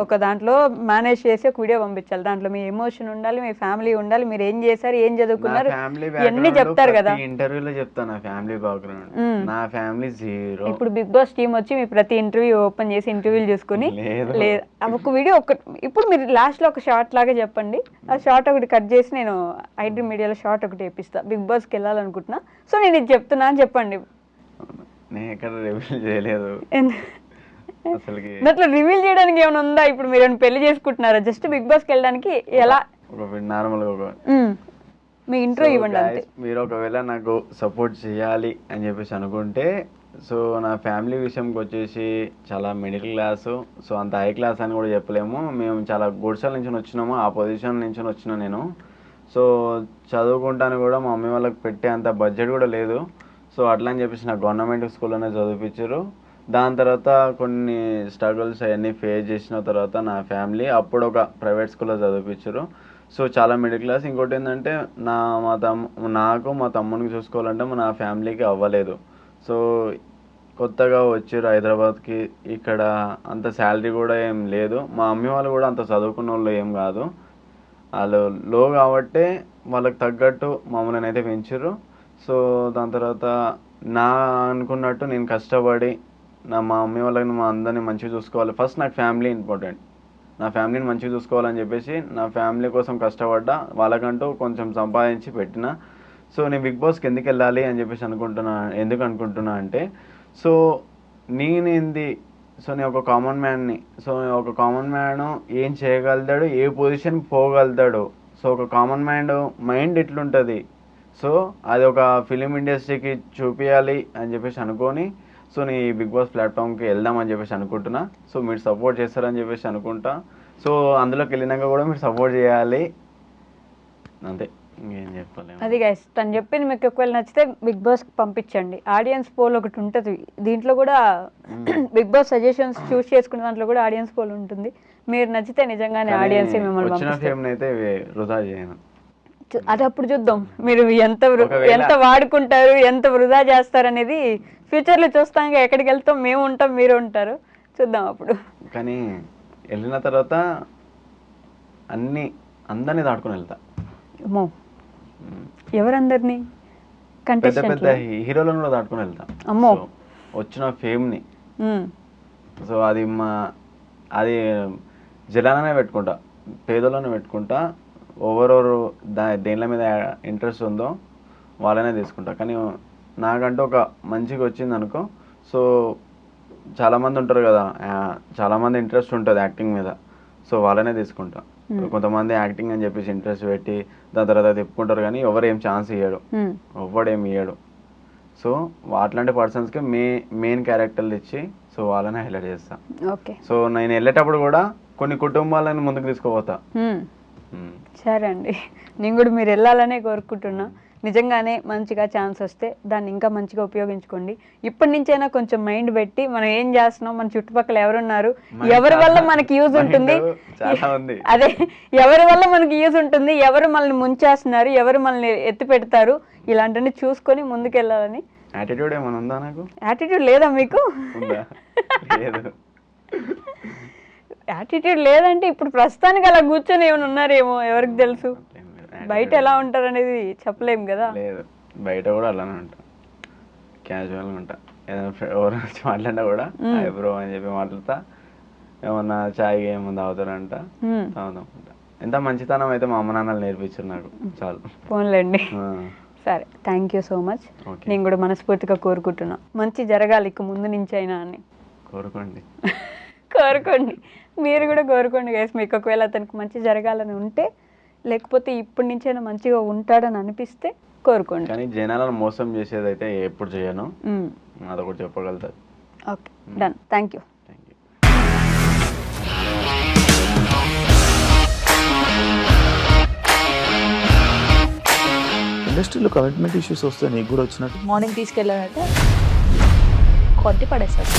ఒక దాంట్లో మేనేజ్ చేసి ఒక వీడియో పంపించాలి. దాంట్లో మీ ఎమోషన్ ఉండాలి, మీ ఫ్యామిలీ ఉండాలి, మీరు ఏం చేశారు, ఏం చదువుకున్నారు, ఇవన్నీ చెప్తారు కదా. ఇంటర్వ్యూలో చెప్తాను నా ఫ్యామిలీ బ్యాక్గ్రౌండ్. నా ఫ్యామిలీ జీరో. ఇప్పుడు బిగ్ బాస్ టీమ్ వచ్చి మీ ప్రతి ఇంటర్వ్యూ ఓపెన్ చేసి ఇంటర్వ్యూలు చూసుకుని లేదు ఒక వీడియో ఇప్పుడు మీరు లాస్ట్ లో ఒక షార్ట్ లాగా చెప్పండి. ఆ షార్ట్ ఒకటి కట్ చేసి నేను ఐడ్రీ మీడియాలో షార్ట్ ఒకటి వేపిస్తా. బిగ్ బాస్కి వెళ్ళాలనుకుంటున్నా, సో నేను ఇది చెప్తున్నా అని చెప్పండి. నేను ఎక్కడ రివీల్ చేయలేదు. అట్లా రివీల్ చేయడానికి ఏమైనా ఉందా? ఇప్పుడు మీరు పెళ్లి చేసుకుంటున్నారా? జస్ట్ బిగ్ బాస్కి వెళ్ళడానికి ఎలా నార్మల్ గా మీ ఇంట్రో ఇవ్వండి అంతే. మీరు ఒకవేళ నాకు సపోర్ట్ చేయాలి అని చెప్పేసి అనుకుంటే, సో నా ఫ్యామిలీ విషయంకి వచ్చేసి చాలా మిడిల్ క్లాసు. సో అంత హై క్లాస్ అని కూడా చెప్పలేము. మేము చాలా గుడిసెల నుంచి వచ్చినాము, ఆ పొజిషన్ నుంచి వచ్చినా నేను. సో చదువుకుంటాను కూడా మా మమ్మీ వాళ్ళకి పెట్టే అంత బడ్జెట్ కూడా లేదు. సో అట్లా అని చెప్పేసి నాకు గవర్నమెంట్ స్కూల్లోనే చదివించారు. దాని తర్వాత కొన్ని స్ట్రగుల్స్ అవన్నీ ఫేస్ చేసిన తర్వాత నా ఫ్యామిలీ అప్పుడు ఒక ప్రైవేట్ స్కూల్లో చదివించారు. సో చాలా మిడిల్ క్లాస్. ఇంకోటి ఏంటంటే నాకు మా తమ్మునికి చూసుకోవాలంటే నా ఫ్యామిలీకి అవ్వలేదు. సో కొత్తగా వచ్చారు హైదరాబాద్కి. ఇక్కడ అంత శాలరీ కూడా ఏం లేదు. మా మమ్మీ వాళ్ళు కూడా అంత చదువుకున్న వాళ్ళు ఏం కాదు. వాళ్ళు లో కాబట్టి వాళ్ళకి తగ్గట్టు మమ్మల్ని అయితే పెంచారు. సో దాని తర్వాత నా అనుకున్నట్టు నేను కష్టపడి మా మమ్మీ వాళ్ళని మా అందరినీ మంచిగా చూసుకోవాలి. ఫస్ట్ నాకు ఫ్యామిలీ ఇంపార్టెంట్. నా ఫ్యామిలీని మంచిగా చూసుకోవాలని చెప్పేసి నా ఫ్యామిలీ కోసం కష్టపడ్డా, వాళ్ళకంటూ కొంచెం సంపాదించి పెట్టిన. సో నేను బిగ్ బాస్కి ఎందుకు వెళ్ళాలి అని చెప్పేసి ఎందుకు అనుకుంటున్నా అంటే, సో నేనేంది, సో నేను ఒక కామన్ మ్యాన్ని. సో ఒక కామన్ మ్యాన్ ఏం చేయగలుగుతాడు, ఏ పొజిషన్కి పోగలుగుతాడు. సో ఒక కామన్ మ్యాన్ మైండ్ ఎట్లుంటుంది, సో అది ఒక ఫిలిం ఇండస్ట్రీకి చూపించాలి అని చెప్పేసి అనుకొని, సో నేను ఈ బిగ్ బాస్ ప్లాట్ఫామ్కి వెళ్దామని చెప్పేసి అనుకుంటున్నా. సో మీరు సపోర్ట్ చేస్తారని చెప్పేసి అనుకుంటా. సో అందులోకి వెళ్ళినాక కూడా మీరు సపోర్ట్ చేయాలి అంతే, ఇంకేం చెప్పాలి. అది గైస్ తను చెప్పింది మీకు ఒకవేళ నచ్చితే బిగ్ బాస్కి పంపించండి. ఆడియన్స్ పోల్ ఒకటి ఉంటుంది, దీంట్లో కూడా బిగ్ బాస్ సజెషన్స్ చూస్ చేసుకునే దాంట్లో కూడా ఆడియన్స్ పోల్ ఉంటుంది. మీరు నచ్చితే నిజంగానే ఆడియన్స్ మిమ్మల్ని వృధా చేయను. అది అప్పుడు చూద్దాం మీరు ఎంత వాడుకుంటారు, ఎంత వృధా చేస్తారు అనేది ఫ్యూచర్లో చూస్తాం. ఎక్కడికి వెళ్తాం, మేము ఉంటాం, మీరు ఉంటారు, చూద్దాం అప్పుడు. కానీ వెళ్ళిన తర్వాత అందరినీ దాటుకుని వెళ్తా. అమ్మో, ఎవరందరినీ? పెద్ద పెద్ద హీరోలను కూడా దాటుకుని వెళ్తా. అమ్మో, వచ్చిన ఫేమ్ని. సో అది జనాలనే పెట్టుకుంటా, పేదలోనే పెట్టుకుంటా. ఓవరోరు దేనిల మీద ఇంట్రెస్ట్ ఉందో వాళ్ళనే తీసుకుంటా. కానీ నాకంటూ ఒక మంచిగా వచ్చింది అనుకో, సో చాలామంది ఉంటారు కదా, చాలామంది ఇంట్రెస్ట్ ఉంటుంది యాక్టింగ్ మీద, సో వాళ్ళనే తీసుకుంటా. కొంతమంది యాక్టింగ్ అని చెప్పేసి ఇంట్రెస్ట్ పెట్టి దాని తర్వాత తిప్పుకుంటారు కానీ ఎవరు ఏం ఛాన్స్ ఇవ్వడు, ఎవ్వడేమి ఇవ్వడు. సో అట్లాంటి పర్సన్స్కి మెయిన్ క్యారెక్టర్లు ఇచ్చి సో వాళ్ళనే హైలైట్ చేస్తా. సో నేను వెళ్ళేటప్పుడు కూడా కొన్ని కుటుంబాలను ముందుకు తీసుకుపోతా. సరే అండి, నేను కూడా మీరు వెళ్ళాలనే కోరుకుంటున్నా. నిజంగానే మంచిగా ఛాన్స్ వస్తే దాన్ని ఇంకా మంచిగా ఉపయోగించుకోండి. ఇప్పటి నుంచైనా కొంచెం మైండ్ పెట్టి మనం ఏం చేస్తున్నాం, మన చుట్టుపక్కల ఎవరున్నారు, ఎవరి వల్ల మనకి యూజ్ ఉంటుంది, అదే ఎవరి వల్ల మనకి యూజ్ ఉంటుంది, ఎవరు మనల్ని ముంచేస్తున్నారు, ఎవరు మనల్ని ఎత్తి పెడతారు, ఇలాంటివన్నీ చూసుకొని ముందుకు వెళ్ళాలని. యాటిట్యూడ్ ఏమైనా ఉందా నాకు? యాటిట్యూడ్ లేదా మీకు? యాటిట్యూడ్ లేదంటే ఇప్పుడు ప్రస్తుతానికి అలా కూర్చొని ఏమైనా ఉన్నారేమో, ఎవరికి తెలుసు. బయట ఎలా ఉంటారు అనేది చెప్పలేము కదా. లేదు, బయట కూడా అలానే ఉంటా, క్యాజువల్గా ఉంటా. ఏదైనా ఎవరు వచ్చి మాట్లాడినా కూడా బ్రో అని చెప్పి మాట్లాడతా. ఏమన్నా చాయ్ ఏమన్నా తాగుతారంట, తాగుతాం. ఎంత మంచితనం అయితే మా అమ్మ నాన్నలు నేర్పించారు నాకు, చాలు. ఫోన్లేండి. సరే, థ్యాంక్ యూ సో మచ్. నేను కూడా మనస్ఫూర్తిగా కోరుకుంటున్నా మంచి జరగాలి ఇక ముందు నుంచి అయినా అని. కోరుకోండి. కోరుకోండి, మీరు కూడా కోరుకోండి గైస్. మీకు ఒకవేళ అతనికి మంచి జరగాలని ఉంటే, లేకపోతే ఇప్పటి నుంచైనా మంచిగా ఉంటాడని అనిపిస్తే కోరుకోండి. కానీ జనాలను మోసం చేసేది అయితే ఎప్పుడు చేయను, అదొకటి చెప్పగలుగుతారు. Okay, done. Thank you. ఇండస్ట్రీలో కమిట్మెంట్ ఇష్యూస్ వస్తే నీకు కూడా వచ్చినట్టు? మార్నింగ్ తీసుకెళ్ళాడంటే కొట్టి పడేస్తాడు.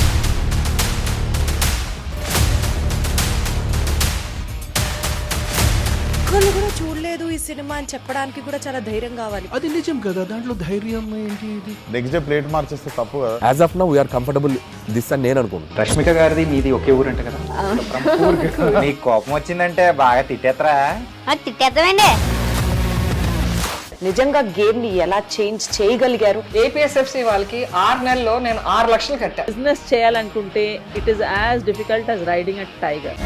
ఒక్కళ్ళు కూడా చూడలేదు ఈ సినిమా అని చెప్పడానికి కూడా చాలా ధైర్యం కావాలి. అది నిజం కదా, దాంట్లో ధైర్యం ఏంటి? ఇది నెక్స్ట్ డే ప్లేట్ మార్చేస్తే తప్పు కదా. As of now we are comfortable this అని నేను అనుకుంటున్నాను. రష్మిక గారిది మీది ఒకే ఊరు అంట కదా? నీకు కోపం వచ్చిందంటే బాగా తిట్టేత్తరా? తిట్టేద్దామండి. నిజంగా గేమ్ ని ఎలా చేంజ్ చేయగలిగారు? ఏపీఎస్ఎఫ్సి వాళ్ళకి 6 నెలల్లో నేను 6 లక్షలు కట్టా. బిజినెస్ చేయాలనుకుంటే it is as difficult as riding a tiger.